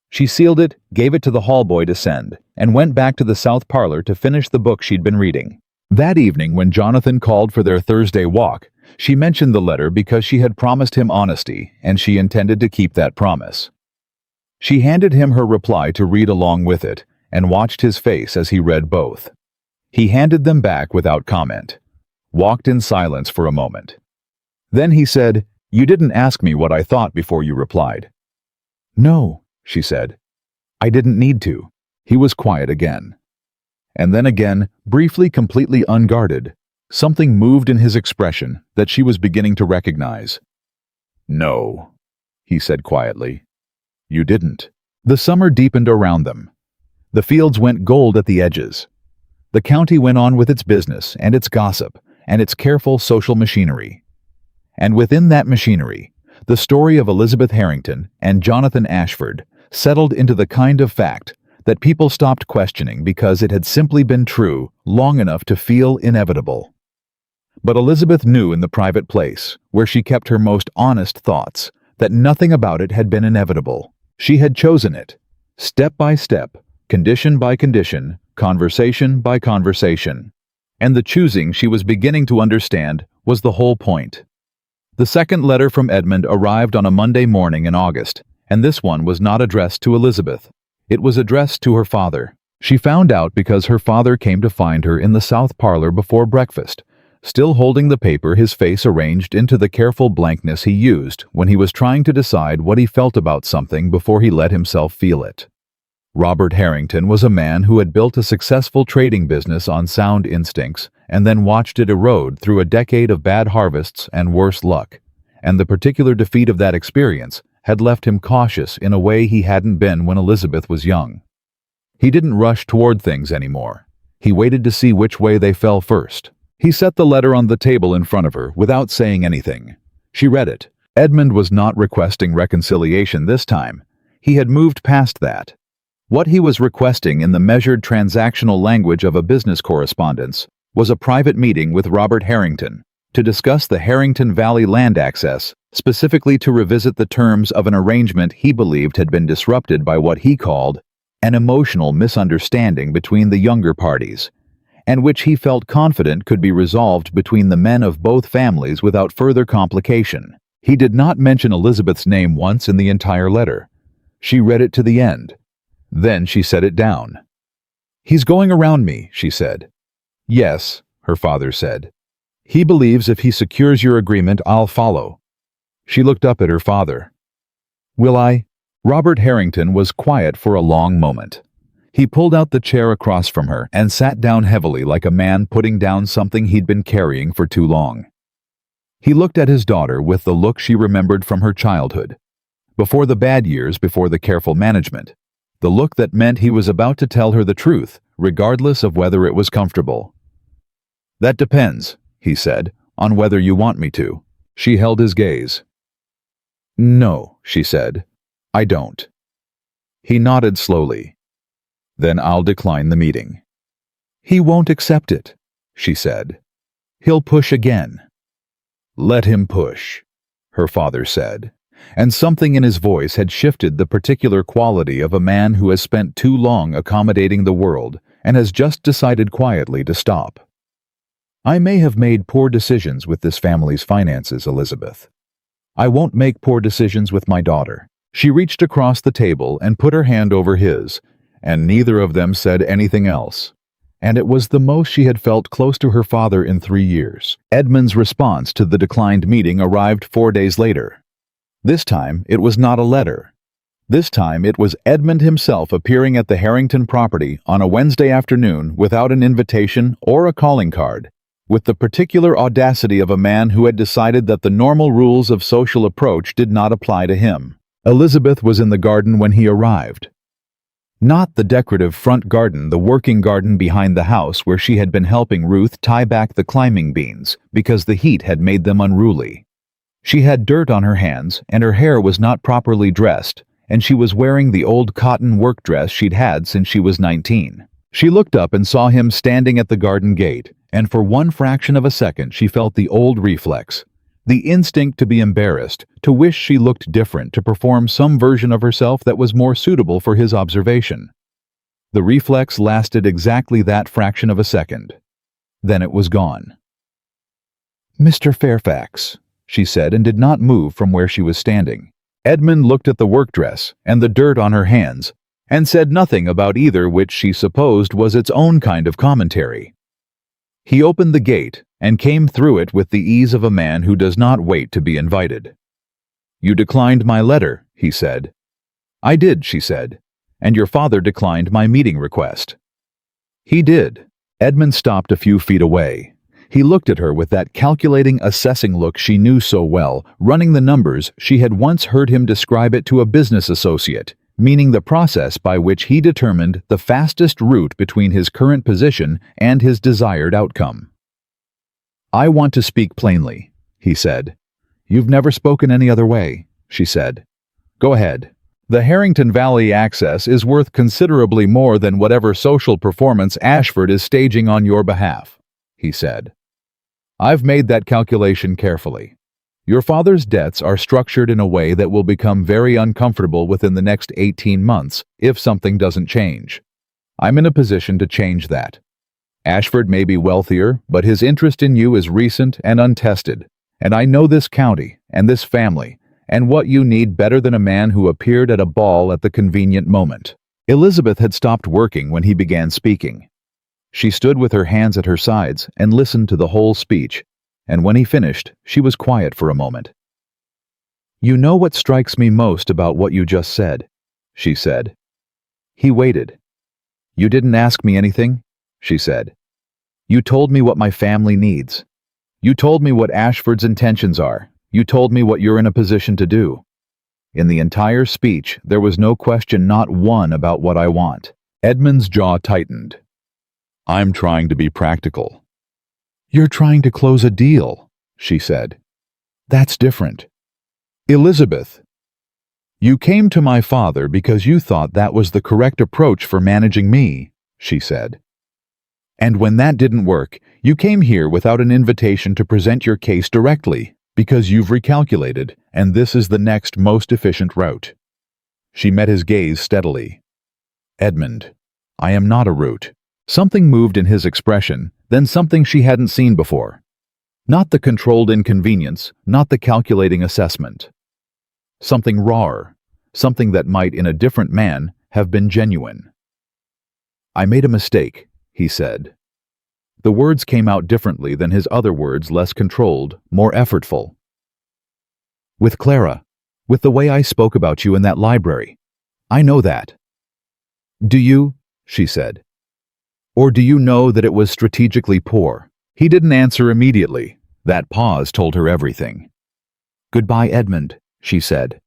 She sealed it, gave it to the hallboy to send, and went back to the south parlor to finish the book she'd been reading. That evening, when Jonathan called for their Thursday walk, she mentioned the letter because she had promised him honesty, and she intended to keep that promise. She handed him her reply to read along with it, and watched his face as he read both. He handed them back without comment, walked in silence for a moment. Then he said, "You didn't ask me what I thought before you replied." "No," she said. "I didn't need to." He was quiet again. And then again, briefly completely unguarded, something moved in his expression that she was beginning to recognize. "No," he said quietly. "You didn't." The summer deepened around them. The fields went gold at the edges. The county went on with its business and its gossip and its careful social machinery. And within that machinery, the story of Elizabeth Harrington and Jonathan Ashford settled into the kind of fact that people stopped questioning because it had simply been true long enough to feel inevitable. But Elizabeth knew in the private place, where she kept her most honest thoughts, that nothing about it had been inevitable. She had chosen it, step by step, condition by condition, conversation by conversation. And the choosing she was beginning to understand was the whole point. The second letter from Edmund arrived on a Monday morning in August, and this one was not addressed to Elizabeth. It was addressed to her father. She found out because her father came to find her in the south parlor before breakfast, still holding the paper, his face arranged into the careful blankness he used when he was trying to decide what he felt about something before he let himself feel it. Robert Harrington was a man who had built a successful trading business on sound instincts and then watched it erode through a decade of bad harvests and worse luck, and the particular defeat of that experience had left him cautious in a way he hadn't been when Elizabeth was young. He didn't rush toward things anymore. He waited to see which way they fell first. He set the letter on the table in front of her without saying anything. She read it. Edmund was not requesting reconciliation this time. He had moved past that. What he was requesting in the measured transactional language of a business correspondence was a private meeting with Robert Harrington to discuss the Harrington Valley land access, specifically to revisit the terms of an arrangement he believed had been disrupted by what he called an emotional misunderstanding between the younger parties, and which he felt confident could be resolved between the men of both families without further complication. He did not mention Elizabeth's name once in the entire letter. She read it to the end. Then she set it down. "He's going around me," she said. "Yes," her father said. "He believes if he secures your agreement, I'll follow." She looked up at her father. "Will I?" Robert Harrington was quiet for a long moment. He pulled out the chair across from her and sat down heavily like a man putting down something he'd been carrying for too long. He looked at his daughter with the look she remembered from her childhood, before the bad years, before the careful management, the look that meant he was about to tell her the truth, regardless of whether it was comfortable. "That depends," he said, "on whether you want me to." She held his gaze. "No," she said, "I don't." He nodded slowly. "Then I'll decline the meeting." "He won't accept it," she said. "He'll push again." "Let him push," her father said, and something in his voice had shifted the particular quality of a man who has spent too long accommodating the world and has just decided quietly to stop. "I may have made poor decisions with this family's finances, Elizabeth. I won't make poor decisions with my daughter." She reached across the table and put her hand over his, and neither of them said anything else. And it was the most she had felt close to her father in 3 years. Edmund's response to the declined meeting arrived 4 days later. This time, it was not a letter. This time, it was Edmund himself appearing at the Harrington property on a Wednesday afternoon without an invitation or a calling card, with the particular audacity of a man who had decided that the normal rules of social approach did not apply to him. Elizabeth was in the garden when he arrived. Not the decorative front garden, the working garden behind the house where she had been helping Ruth tie back the climbing beans because the heat had made them unruly. She had dirt on her hands, and her hair was not properly dressed, and she was wearing the old cotton work dress she'd had since she was 19. She looked up and saw him standing at the garden gate, and for one fraction of a second she felt the old reflex, the instinct to be embarrassed, to wish she looked different, to perform some version of herself that was more suitable for his observation. The reflex lasted exactly that fraction of a second. Then it was gone. "Mr. Fairfax," she said, and did not move from where she was standing. Edmund looked at the work dress and the dirt on her hands, and said nothing about either, which she supposed was its own kind of commentary. He opened the gate and came through it with the ease of a man who does not wait to be invited. "You declined my letter," he said. "I did," she said, "and your father declined my meeting request." "He did." Edmund stopped a few feet away. He looked at her with that calculating, assessing look she knew so well, running the numbers she had once heard him describe it to a business associate, meaning the process by which he determined the fastest route between his current position and his desired outcome. "I want to speak plainly," he said. "You've never spoken any other way," she said. "Go ahead. The Harrington Valley access is worth considerably more than whatever social performance Ashford is staging on your behalf," he said. "I've made that calculation carefully. Your father's debts are structured in a way that will become very uncomfortable within the next 18 months if something doesn't change. I'm in a position to change that. Ashford may be wealthier, but his interest in you is recent and untested, and I know this county and this family and what you need better than a man who appeared at a ball at the convenient moment." Elizabeth had stopped working when he began speaking. She stood with her hands at her sides and listened to the whole speech, and when he finished, she was quiet for a moment. "You know what strikes me most about what you just said," she said. He waited. "You didn't ask me anything," she said. "You told me what my family needs. You told me what Ashford's intentions are. You told me what you're in a position to do. In the entire speech, there was no question, not one, about what I want." Edmund's jaw tightened. "I'm trying to be practical." You're trying to close a deal, she said. That's different. Elizabeth, you came to my father because you thought that was the correct approach for managing me, she said. And when that didn't work, you came here without an invitation to present your case directly, because you've recalculated, and this is the next most efficient route. She met his gaze steadily. Edmund, I am not a route. Something moved in his expression, then something she hadn't seen before. Not the controlled inconvenience, not the calculating assessment. Something rawer, something that might, in a different man, have been genuine. I made a mistake, he said. The words came out differently than his other words, less controlled, more effortful. With Clara, with the way I spoke about you in that library. I know that. Do you? She said. Or do you know that it was strategically poor? He didn't answer immediately. That pause told her everything. Goodbye, Edmund, she said.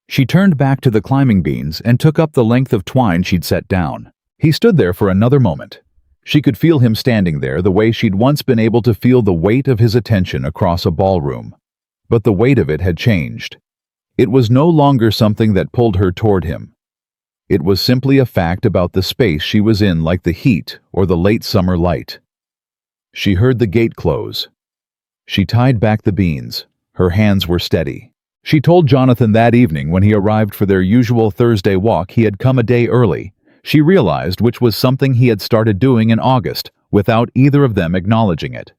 She turned back to the climbing beans and took up the length of twine she'd set down. He stood there for another moment. She could feel him standing there the way she'd once been able to feel the weight of his attention across a ballroom. But the weight of it had changed. It was no longer something that pulled her toward him. It was simply a fact about the space she was in, like the heat or the late summer light. She heard the gate close. She tied back the beans. Her hands were steady. She told Jonathan that evening when he arrived for their usual Thursday walk he had come a day early. She realized which was something he had started doing in August, without either of them acknowledging it.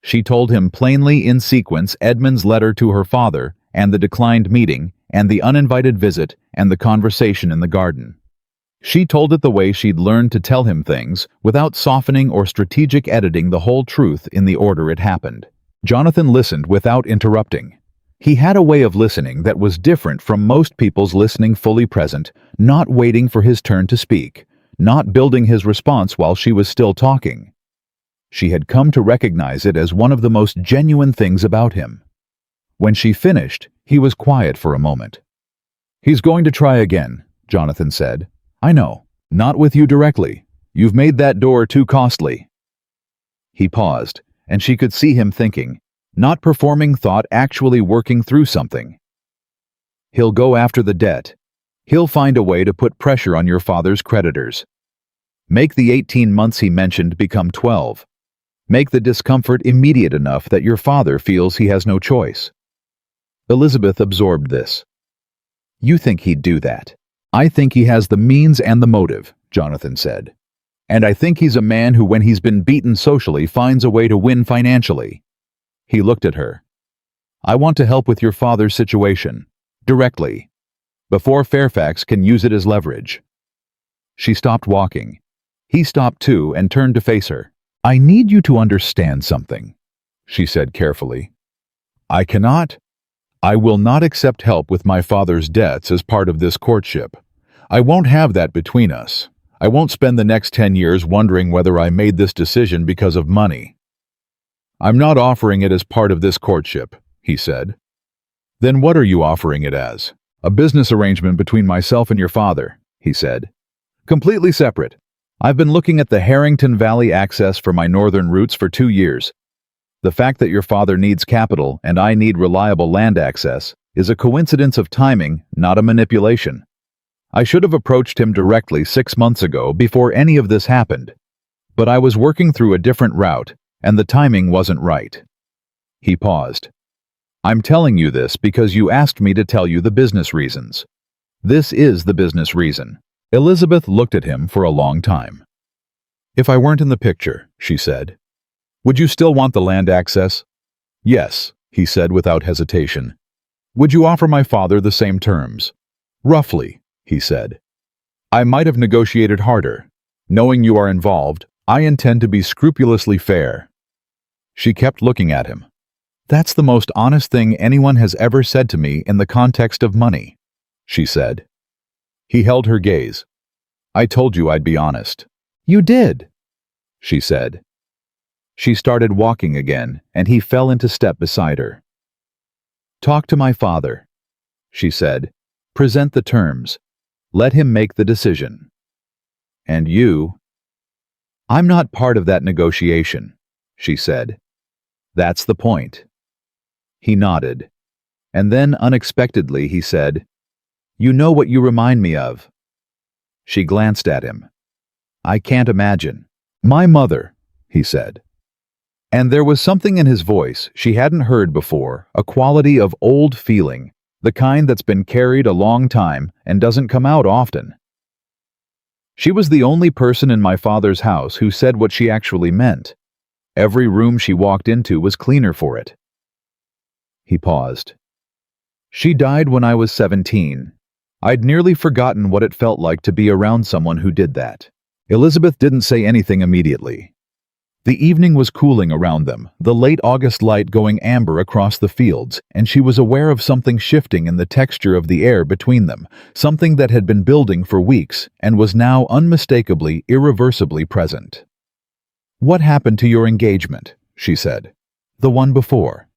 She told him plainly in sequence Edmund's letter to her father, and the declined meeting, and the uninvited visit, and the conversation in the garden. She told it the way she'd learned to tell him things, without softening or strategic editing the whole truth in the order it happened. Jonathan listened without interrupting. He had a way of listening that was different from most people's listening, fully present, not waiting for his turn to speak, not building his response while she was still talking. She had come to recognize it as one of the most genuine things about him. When she finished, he was quiet for a moment. He's going to try again, Jonathan said. I know. Not with you directly. You've made that door too costly. He paused, and she could see him thinking. Not performing thought, actually working through something. He'll go after the debt. He'll find a way to put pressure on your father's creditors. Make the 18 months he mentioned become 12. Make the discomfort immediate enough that your father feels he has no choice. Elizabeth absorbed this. You think he'd do that? I think he has the means and the motive, Jonathan said. And I think he's a man who, when he's been beaten socially, finds a way to win financially. He looked at her. I want to help with your father's situation, directly, before Fairfax can use it as leverage. She stopped walking. He stopped too and turned to face her. I need you to understand something, she said carefully. I will not accept help with my father's debts as part of this courtship. I won't have that between us. I won't spend the next 10 years wondering whether I made this decision because of money. I'm not offering it as part of this courtship, he said. Then what are you offering it as? A business arrangement between myself and your father, he said. Completely separate. I've been looking at the Harrington Valley access for my northern routes for 2 years. The fact that your father needs capital and I need reliable land access is a coincidence of timing, not a manipulation. I should have approached him directly 6 months ago before any of this happened. But I was working through a different route, and the timing wasn't right. He paused. I'm telling you this because you asked me to tell you the business reasons. This is the business reason. Elizabeth looked at him for a long time. If I weren't in the picture, she said, would you still want the land access? Yes, he said without hesitation. Would you offer my father the same terms? Roughly, he said. I might have negotiated harder. Knowing you are involved, I intend to be scrupulously fair. She kept looking at him. That's the most honest thing anyone has ever said to me in the context of money, she said. He held her gaze. I told you I'd be honest. You did, she said. She started walking again, and he fell into step beside her. Talk to my father, she said. Present the terms. Let him make the decision. And you? I'm not part of that negotiation. she said. That's the point. He nodded. And then, unexpectedly, he said, You know what you remind me of. She glanced at him. I can't imagine. My mother, he said. And there was something in his voice she hadn't heard before, a quality of old feeling, the kind that's been carried a long time and doesn't come out often. She was the only person in my father's house who said what she actually meant. Every room she walked into was cleaner for it. He paused. She died when I was 17. I'd nearly forgotten what it felt like to be around someone who did that. Elizabeth didn't say anything immediately. The evening was cooling around them, the late August light going amber across the fields, and she was aware of something shifting in the texture of the air between them, something that had been building for weeks and was now unmistakably, irreversibly present. What happened to your engagement? She said. The one before.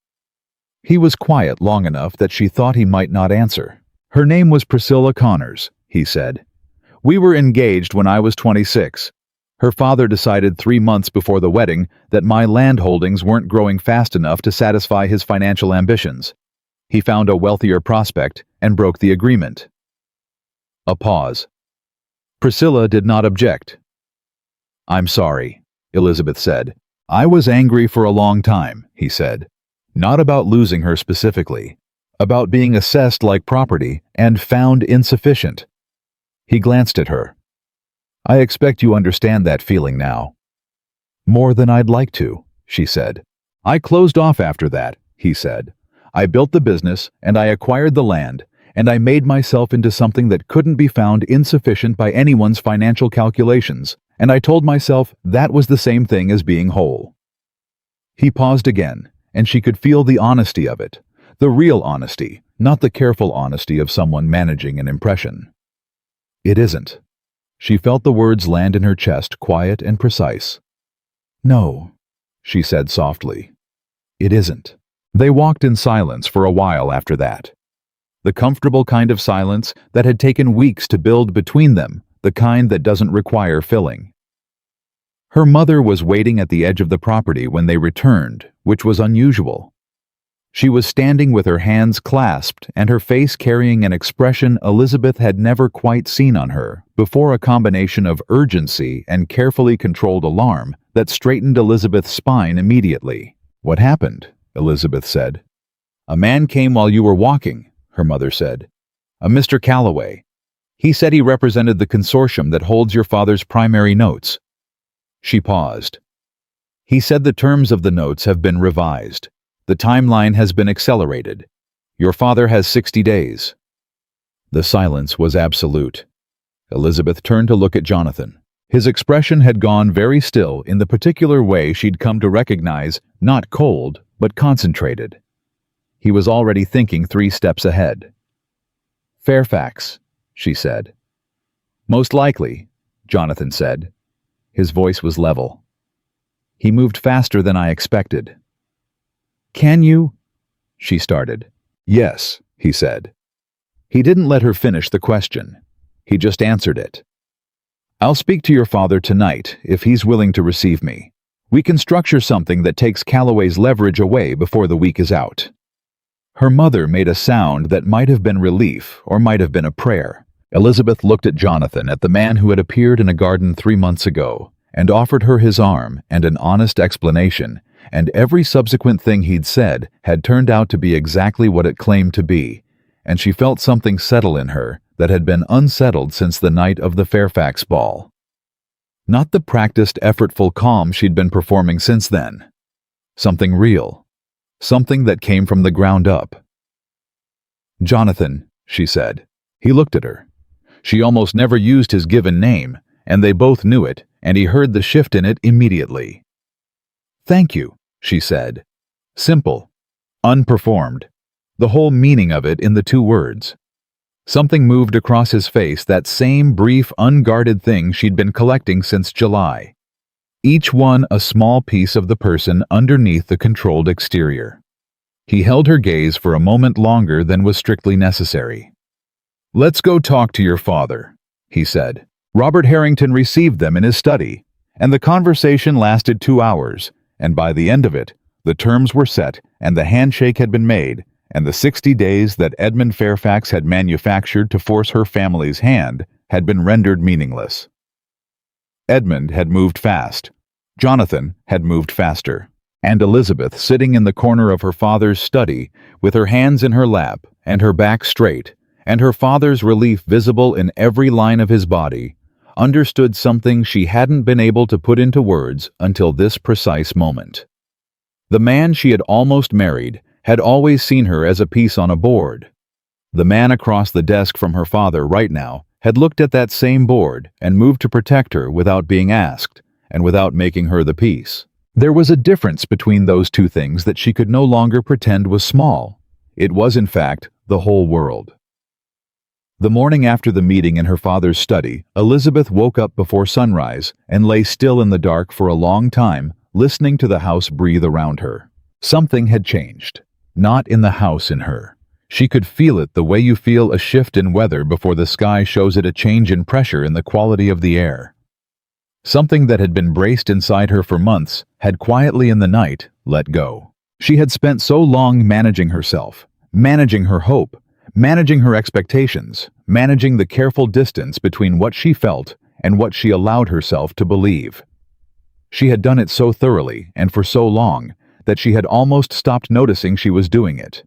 He was quiet long enough that she thought he might not answer. Her name was Priscilla Connors, he said. We were engaged when I was 26. Her father decided 3 months before the wedding that my land holdings weren't growing fast enough to satisfy his financial ambitions. He found a wealthier prospect and broke the agreement. A pause. Priscilla did not object. I'm sorry, Elizabeth said. I was angry for a long time, he said. Not about losing her specifically, about being assessed like property and found insufficient. He glanced at her. I expect you understand that feeling now. More than I'd like to, she said. I closed off after that, he said. I built the business, and I acquired the land, and I made myself into something that couldn't be found insufficient by anyone's financial calculations, and I told myself that was the same thing as being whole. He paused again, and she could feel the honesty of it, the real honesty, not the careful honesty of someone managing an impression. It isn't. She felt the words land in her chest, quiet and precise. No, she said softly. It isn't. They walked in silence for a while after that. The comfortable kind of silence that had taken weeks to build between them, the kind that doesn't require filling. Her mother was waiting at the edge of the property when they returned, which was unusual. She was standing with her hands clasped and her face carrying an expression Elizabeth had never quite seen on her before, a combination of urgency and carefully controlled alarm that straightened Elizabeth's spine immediately. What happened? Elizabeth said. A man came while you were walking, her mother said. A Mr. Calloway. He said he represented the consortium that holds your father's primary notes. She paused. He said the terms of the notes have been revised. The timeline has been accelerated. Your father has 60 days. The silence was absolute. Elizabeth turned to look at Jonathan. His expression had gone very still in the particular way she'd come to recognize, not cold, but concentrated. He was already thinking 3 steps ahead. Fairfax, she said. Most likely, Jonathan said. His voice was level. He moved faster than I expected. Can you? She started. Yes, he said. He didn't let her finish the question. He just answered it. I'll speak to your father tonight, if he's willing to receive me. We can structure something that takes Calloway's leverage away before the week is out. Her mother made a sound that might have been relief or might have been a prayer. Elizabeth looked at Jonathan, at the man who had appeared in a garden 3 months ago, and offered her his arm and an honest explanation, and every subsequent thing he'd said had turned out to be exactly what it claimed to be, and she felt something settle in her that had been unsettled since the night of the Fairfax ball. Not the practiced, effortful calm she'd been performing since then. Something real. Something that came from the ground up. Jonathan, she said. He looked at her. She almost never used his given name, and they both knew it, and he heard the shift in it immediately. Thank you, she said. Simple. Unperformed. The whole meaning of it in the 2 words. Something moved across his face, that same brief, unguarded thing she'd been collecting since July. Each one a small piece of the person underneath the controlled exterior. He held her gaze for a moment longer than was strictly necessary. Let's go talk to your father, he said. Robert Harrington received them in his study, and the conversation lasted 2 hours, and by the end of it, the terms were set and the handshake had been made, and the 60 days that Edmund Fairfax had manufactured to force her family's hand had been rendered meaningless. Edmund had moved fast. Jonathan had moved faster. And Elizabeth, sitting in the corner of her father's study, with her hands in her lap and her back straight, and her father's relief visible in every line of his body, understood something she hadn't been able to put into words until this precise moment. The man she had almost married had always seen her as a piece on a board. The man across the desk from her father right now had looked at that same board and moved to protect her without being asked, and without making her the piece. There was a difference between those two things that she could no longer pretend was small. It was, in fact, the whole world. The morning after the meeting in her father's study, Elizabeth woke up before sunrise and lay still in the dark for a long time, listening to the house breathe around her. Something had changed. Not in the house, in her. She could feel it the way you feel a shift in weather before the sky shows it a change in pressure in the quality of the air. Something that had been braced inside her for months had quietly in the night let go. She had spent so long managing herself, managing her hope, managing her expectations, managing the careful distance between what she felt and what she allowed herself to believe. She had done it so thoroughly and for so long that she had almost stopped noticing she was doing it.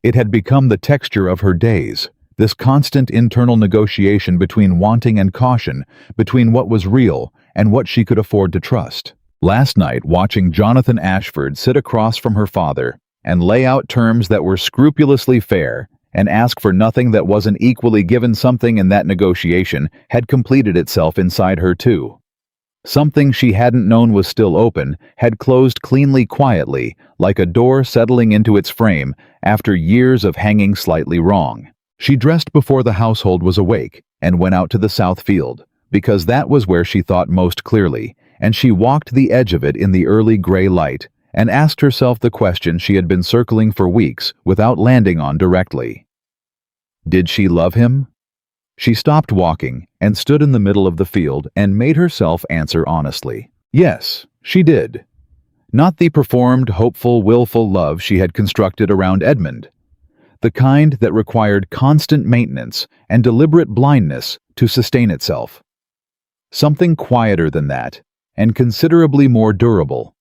It had become the texture of her days, this constant internal negotiation between wanting and caution, between what was real and what she could afford to trust. Last night, watching Jonathan Ashford sit across from her father and lay out terms that were scrupulously fair and ask for nothing that wasn't equally given, something in that negotiation had completed itself inside her too. Something she hadn't known was still open had closed cleanly, quietly, like a door settling into its frame after years of hanging slightly wrong. She dressed before the household was awake and went out to the south field, because that was where she thought most clearly, and she walked the edge of it in the early gray light and asked herself the question she had been circling for weeks without landing on directly. Did she love him? She stopped walking and stood in the middle of the field and made herself answer honestly. Yes, she did. Not the performed, hopeful, willful love she had constructed around Edmund. The kind that required constant maintenance and deliberate blindness to sustain itself. Something quieter than that, and considerably more durable.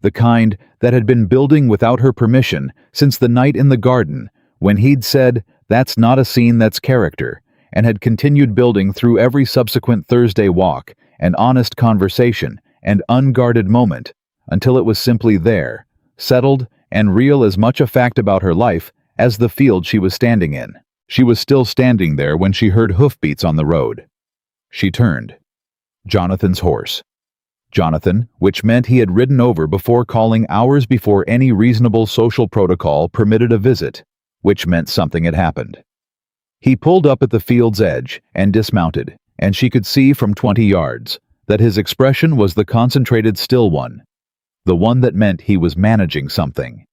The kind that had been building without her permission since the night in the garden when he'd said, "That's not a scene, that's character," and had continued building through every subsequent Thursday walk and honest conversation and unguarded moment until it was simply there, settled and real, as much a fact about her life as the field she was standing in. She was still standing there when she heard hoofbeats on the road. She turned. Jonathan's horse. Jonathan, which meant he had ridden over before calling hours before any reasonable social protocol permitted a visit, which meant something had happened. He pulled up at the field's edge and dismounted, and she could see from 20 yards that his expression was the concentrated, still one, the one that meant he was managing something.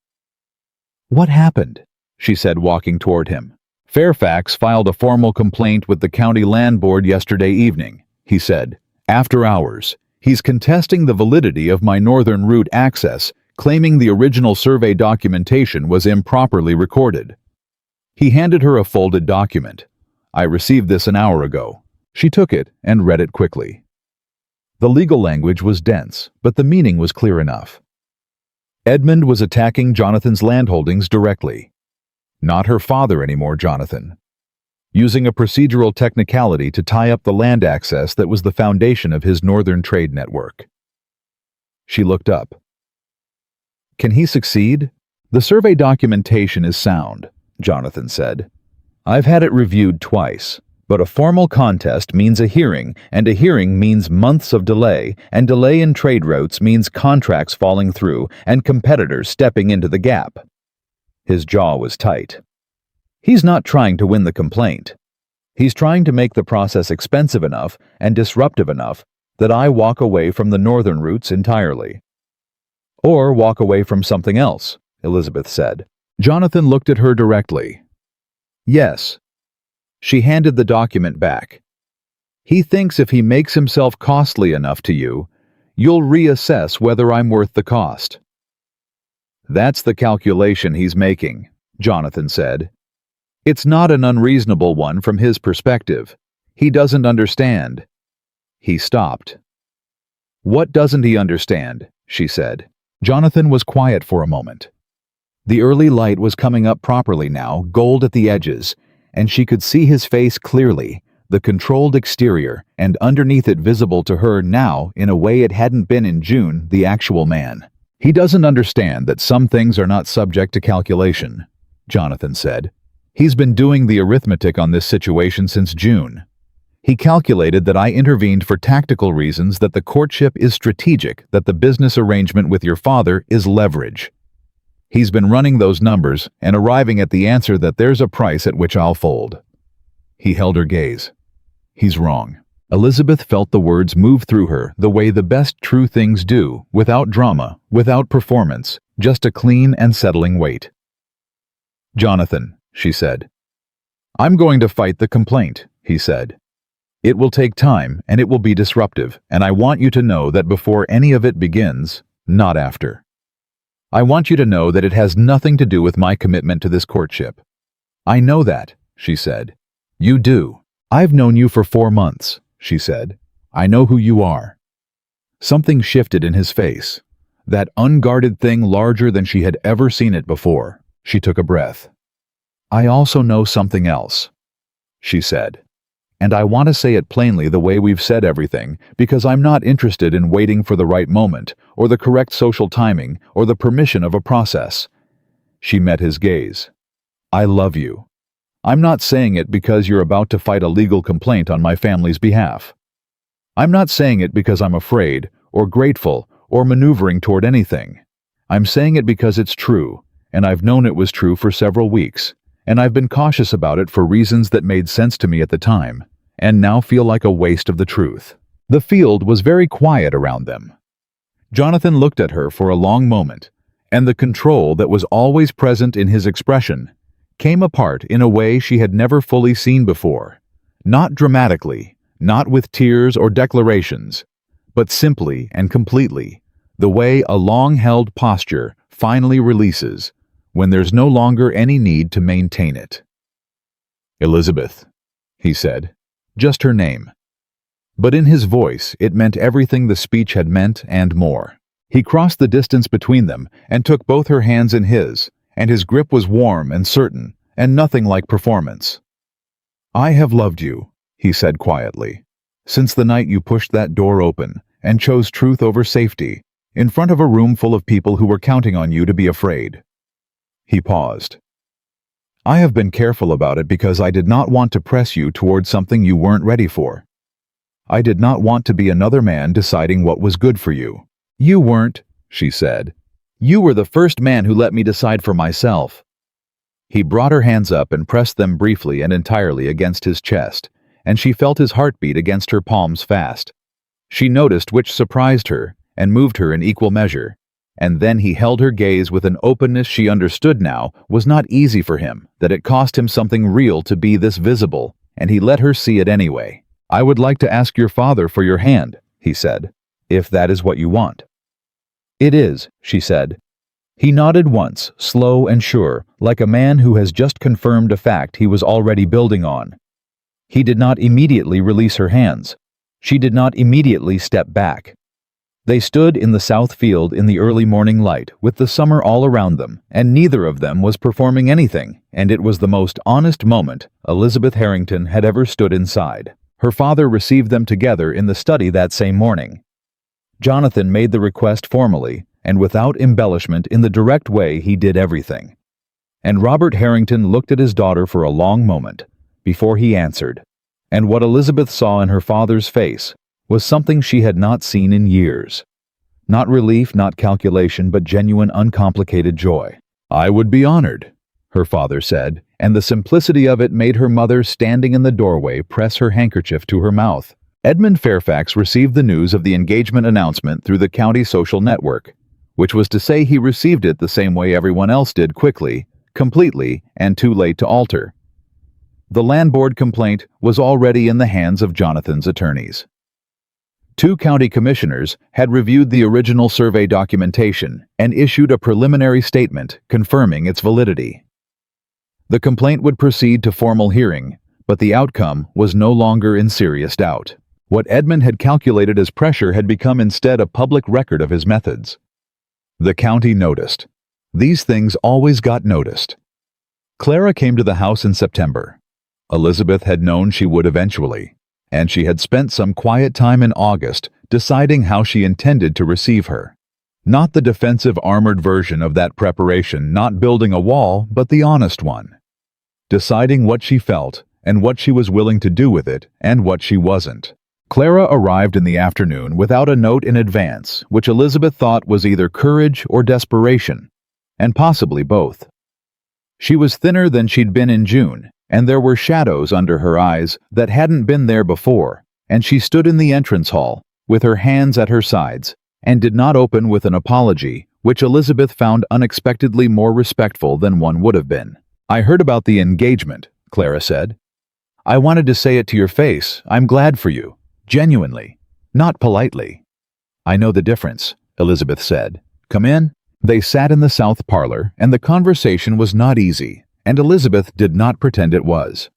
"What happened?" she said, walking toward him. "Fairfax filed a formal complaint with the county land board yesterday evening," he said. "After hours. He's contesting the validity of my northern route access, claiming the original survey documentation was improperly recorded." He handed her a folded document. "I received this an hour ago." She took it and read it quickly. The legal language was dense, but the meaning was clear enough. Edmund was attacking Jonathan's landholdings directly. Not her father anymore, Jonathan. Using a procedural technicality to tie up the land access that was the foundation of his northern trade network. She looked up. "Can he succeed?" "The survey documentation is sound," Jonathan said. "I've had it reviewed twice, but a formal contest means a hearing, and a hearing means months of delay, and delay in trade routes means contracts falling through and competitors stepping into the gap." His jaw was tight. "He's not trying to win the complaint. He's trying to make the process expensive enough and disruptive enough that I walk away from the northern routes entirely." "Or walk away from something else," Elizabeth said. Jonathan looked at her directly. "Yes." She handed the document back. "He thinks if he makes himself costly enough to you, you'll reassess whether I'm worth the cost." "That's the calculation he's making," Jonathan said. "It's not an unreasonable one from his perspective. He doesn't understand." He stopped. "What doesn't he understand?" she said. Jonathan was quiet for a moment. The early light was coming up properly now, gold at the edges, and she could see his face clearly, the controlled exterior, and underneath it visible to her now in a way it hadn't been in June, the actual man. "He doesn't understand that some things are not subject to calculation," Jonathan said. "He's been doing the arithmetic on this situation since June. He calculated that I intervened for tactical reasons, that the courtship is strategic, that the business arrangement with your father is leverage. He's been running those numbers and arriving at the answer that there's a price at which I'll fold." He held her gaze. "He's wrong." Elizabeth felt the words move through her the way the best true things do, without drama, without performance, just a clean and settling weight. "Jonathan," she said. "I'm going to fight the complaint," he said. "It will take time and it will be disruptive, and I want you to know that before any of it begins, not after. I want you to know that it has nothing to do with my commitment to this courtship." "I know that," she said. "You do. I've known you for 4 months," she said. "I know who you are." Something shifted in his face, that unguarded thing larger than she had ever seen it before. She took a breath. "I also know something else," she said. "And I want to say it plainly the way we've said everything, because I'm not interested in waiting for the right moment, or the correct social timing, or the permission of a process." She met his gaze. "I love you. I'm not saying it because you're about to fight a legal complaint on my family's behalf. I'm not saying it because I'm afraid, or grateful, or maneuvering toward anything. I'm saying it because it's true, and I've known it was true for several weeks, and I've been cautious about it for reasons that made sense to me at the time, and now feel like a waste of the truth." The field was very quiet around them. Jonathan looked at her for a long moment, and the control that was always present in his expression came apart in a way she had never fully seen before. Not dramatically, not with tears or declarations, but simply and completely, the way a long-held posture finally releases when there's no longer any need to maintain it. "Elizabeth," he said, just her name. But in his voice it meant everything the speech had meant and more. He crossed the distance between them and took both her hands in his, and his grip was warm and certain, and nothing like performance. "I have loved you," he said quietly, "since the night you pushed that door open and chose truth over safety, in front of a room full of people who were counting on you to be afraid." He paused. "I have been careful about it because I did not want to press you toward something you weren't ready for. I did not want to be another man deciding what was good for you." "You weren't," she said. "You were the first man who let me decide for myself." He brought her hands up and pressed them briefly and entirely against his chest, and she felt his heartbeat against her palms fast. She noticed which surprised her and moved her in equal measure, and then he held her gaze with an openness she understood now was not easy for him, that it cost him something real to be this visible, and he let her see it anyway. "I would like to ask your father for your hand," he said, "if that is what you want." "It is," she said. He nodded once, slow and sure, like a man who has just confirmed a fact he was already building on. He did not immediately release her hands. She did not immediately step back. They stood in the south field in the early morning light, with the summer all around them, and neither of them was performing anything, and it was the most honest moment Elizabeth Harrington had ever stood inside. Her father received them together in the study that same morning. Jonathan made the request formally, and without embellishment, in the direct way he did everything. And Robert Harrington looked at his daughter for a long moment before he answered, and what Elizabeth saw in her father's face was something she had not seen in years. Not relief, not calculation, but genuine, uncomplicated joy. "I would be honored," her father said, and the simplicity of it made her mother, standing in the doorway, press her handkerchief to her mouth. Edmund Fairfax received the news of the engagement announcement through the county social network, which was to say he received it the same way everyone else did, quickly, completely, and too late to alter. The land board complaint was already in the hands of Jonathan's attorneys. 2 county commissioners had reviewed the original survey documentation and issued a preliminary statement confirming its validity. The complaint would proceed to formal hearing, but the outcome was no longer in serious doubt. What Edmund had calculated as pressure had become instead a public record of his methods. The county noticed. These things always got noticed. Clara came to the house in September. Elizabeth had known she would eventually, and she had spent some quiet time in August deciding how she intended to receive her. Not the defensive armored version of that preparation, not building a wall, but the honest one. Deciding what she felt and what she was willing to do with it and what she wasn't. Clara arrived in the afternoon without a note in advance, which Elizabeth thought was either courage or desperation, and possibly both. She was thinner than she'd been in June, and there were shadows under her eyes that hadn't been there before, and she stood in the entrance hall, with her hands at her sides, and did not open with an apology, which Elizabeth found unexpectedly more respectful than one would have been. "I heard about the engagement," Clara said. "I wanted to say it to your face. I'm glad for you. Genuinely. Not politely." "I know the difference," Elizabeth said. "Come in." They sat in the south parlor, and the conversation was not easy, and Elizabeth did not pretend it was.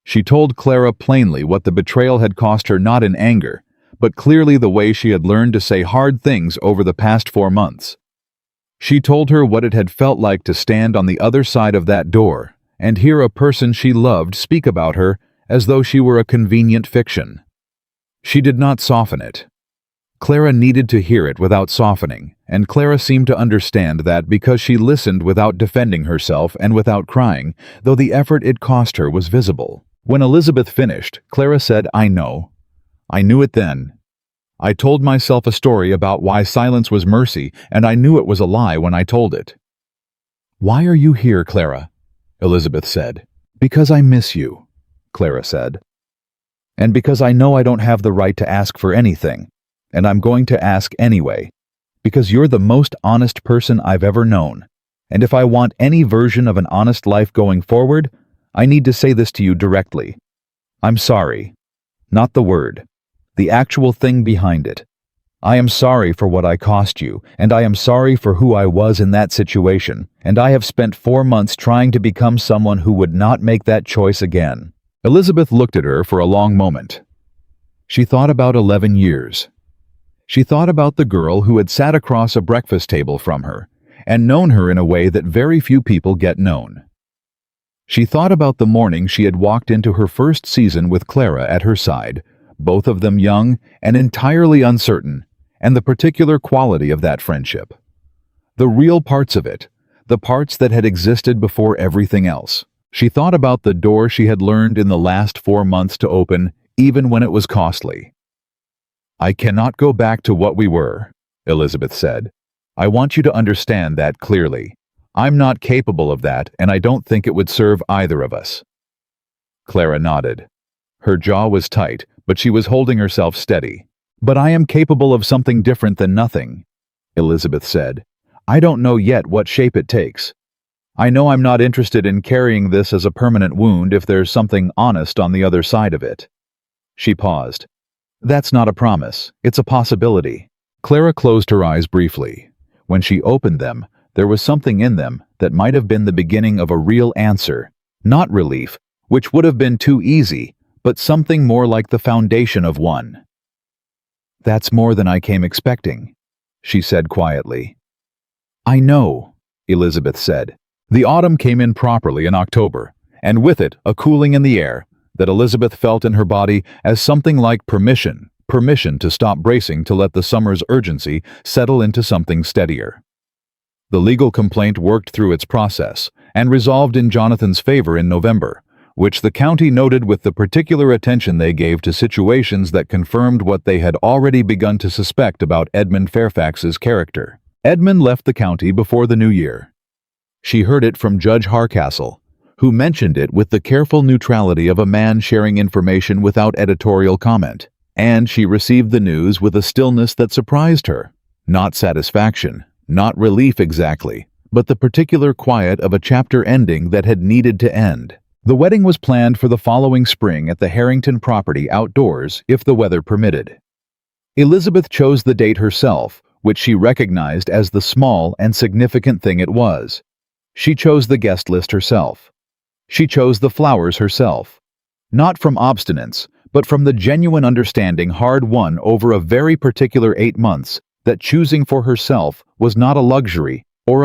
She told Clara plainly what the betrayal had cost her, not in anger, but clearly the way she had learned to say hard things over the past 4 months. She told her what it had felt like to stand on the other side of that door and hear a person she loved speak about her as though she were a convenient fiction. She did not soften it. Clara needed to hear it without softening, and Clara seemed to understand that because she listened without defending herself and without crying, though the effort it cost her was visible. When Elizabeth finished, Clara said, "I know. I knew it then. I told myself a story about why silence was mercy, and I knew it was a lie when I told it." "Why are you here, Clara?" Elizabeth said. "Because I miss you," Clara said. "And because I know I don't have the right to ask for anything, and I'm going to ask anyway, because you're the most honest person I've ever known, and if I want any version of an honest life going forward, I need to say this to you directly. I'm sorry. Not the word. The actual thing behind it. I am sorry for what I cost you, and I am sorry for who I was in that situation, and I have spent 4 months trying to become someone who would not make that choice again." Elizabeth looked at her for a long moment. She thought about 11 years. She thought about the girl who had sat across a breakfast table from her, and known her in a way that very few people get known. She thought about the morning she had walked into her first season with Clara at her side, both of them young and entirely uncertain, and the particular quality of that friendship. The real parts of it, the parts that had existed before everything else. She thought about the door she had learned in the last 4 months to open, even when it was costly. "I cannot go back to what we were," Elizabeth said. "I want you to understand that clearly. I'm not capable of that, and I don't think it would serve either of us." Clara nodded. Her jaw was tight, but she was holding herself steady. "But I am capable of something different than nothing," Elizabeth said. "I don't know yet what shape it takes. I know I'm not interested in carrying this as a permanent wound if there's something honest on the other side of it." She paused. "That's not a promise. It's a possibility." Clara closed her eyes briefly. When she opened them, there was something in them that might have been the beginning of a real answer. Not relief, which would have been too easy, but something more like the foundation of one. "That's more than I came expecting," she said quietly. "I know," Elizabeth said. The autumn came in properly in October, and with it a cooling in the air that Elizabeth felt in her body as something like permission to stop bracing to let the summer's urgency settle into something steadier. The legal complaint worked through its process and resolved in Jonathan's favor in November, which the county noted with the particular attention they gave to situations that confirmed what they had already begun to suspect about Edmund Fairfax's character. Edmund left the county before the new year. She heard it from Judge Harcastle, who mentioned it with the careful neutrality of a man sharing information without editorial comment, and she received the news with a stillness that surprised her. Not satisfaction, not relief exactly, but the particular quiet of a chapter ending that had needed to end. The wedding was planned for the following spring at the Harrington property outdoors if the weather permitted. Elizabeth chose the date herself, which she recognized as the small and significant thing it was. She chose the guest list herself. She chose the flowers herself. Not from obstinance, but from the genuine understanding hard-won over a very particular 8 months that choosing for herself was not a luxury or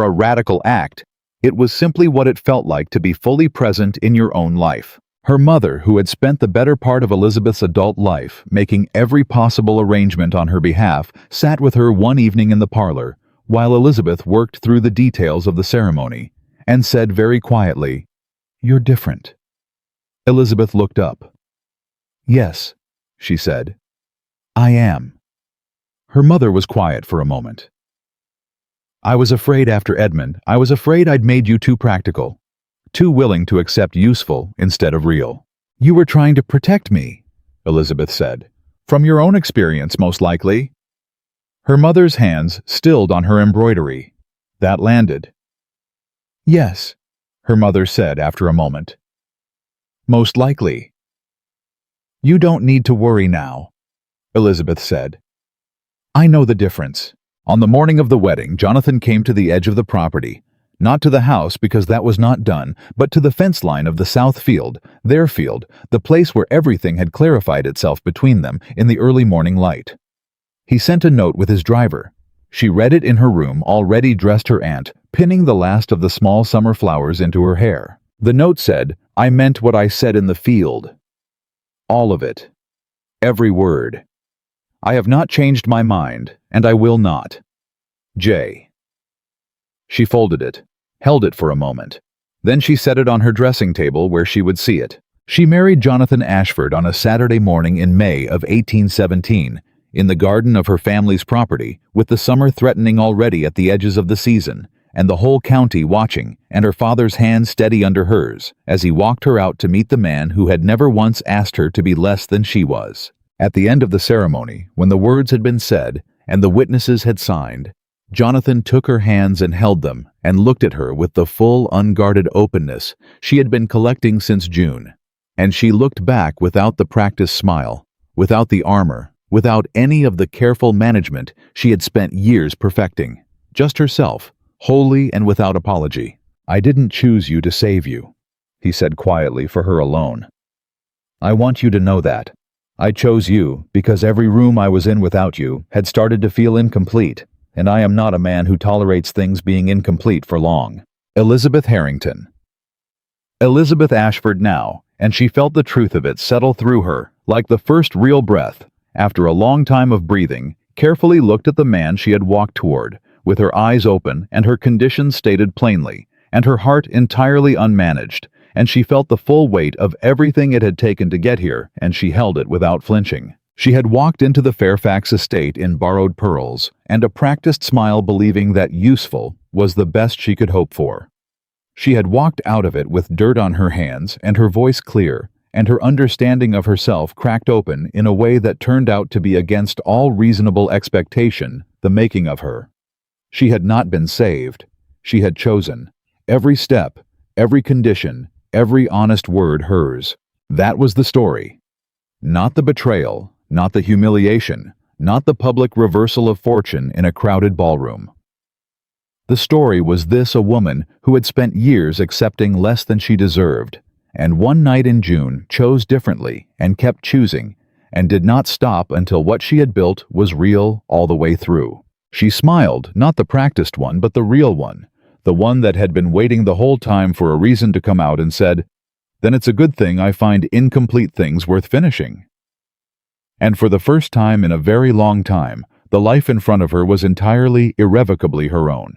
a radical act. It was simply what it felt like to be fully present in your own life. Her mother, who had spent the better part of Elizabeth's adult life making every possible arrangement on her behalf, sat with her one evening in the parlor, while Elizabeth worked through the details of the ceremony, and said very quietly, "You're different." Elizabeth looked up. "Yes," she said, "I am." Her mother was quiet for a moment. "I was afraid after Edmund, I was afraid I'd made you too practical. Too willing to accept useful instead of real. You were trying to protect me," Elizabeth said. "From your own experience, most likely." Her mother's hands stilled on her embroidery. That landed. "Yes," her mother said after a moment. "Most likely." "You don't need to worry now," Elizabeth said. "I know the difference." On the morning of the wedding, Jonathan came to the edge of the property. Not to the house, because that was not done, but to the fence line of the south field, their field, the place where everything had clarified itself between them in the early morning light. He sent a note with his driver. She read it in her room, already dressed her aunt, pinning the last of the small summer flowers into her hair. The note said, "I meant what I said in the field. All of it. Every word. I have not changed my mind, and I will not. J." She folded it, held it for a moment. Then she set it on her dressing table where she would see it. She married Jonathan Ashford on a Saturday morning in May of 1817, in the garden of her family's property, with the summer threatening already at the edges of the season, and the whole county watching, and her father's hand steady under hers, as he walked her out to meet the man who had never once asked her to be less than she was. At the end of the ceremony, when the words had been said, and the witnesses had signed, Jonathan took her hands and held them, and looked at her with the full, unguarded openness she had been collecting since June. And she looked back without the practiced smile, without the armor, without any of the careful management she had spent years perfecting. Just herself, wholly and without apology. "I didn't choose you to save you," he said quietly for her alone. "I want you to know that. I chose you because every room I was in without you had started to feel incomplete. And I am not a man who tolerates things being incomplete for long." Elizabeth Harrington. Elizabeth Ashford now, and she felt the truth of it settle through her, like the first real breath, after a long time of breathing, carefully looked at the man she had walked toward, with her eyes open and her conditions stated plainly, and her heart entirely unmanaged, and she felt the full weight of everything it had taken to get here, and she held it without flinching. She had walked into the Fairfax estate in borrowed pearls, and a practiced smile believing that useful was the best she could hope for. She had walked out of it with dirt on her hands and her voice clear, and her understanding of herself cracked open in a way that turned out to be against all reasonable expectation, the making of her. She had not been saved. She had chosen. Every step, every condition, every honest word hers. That was the story. Not the betrayal. Not the humiliation, not the public reversal of fortune in a crowded ballroom. The story was this: a woman who had spent years accepting less than she deserved, and one night in June chose differently and kept choosing, and did not stop until what she had built was real all the way through. She smiled, not the practiced one, but the real one, the one that had been waiting the whole time for a reason to come out, and said, "Then it's a good thing I find incomplete things worth finishing." And for the first time in a very long time, the life in front of her was entirely, irrevocably her own.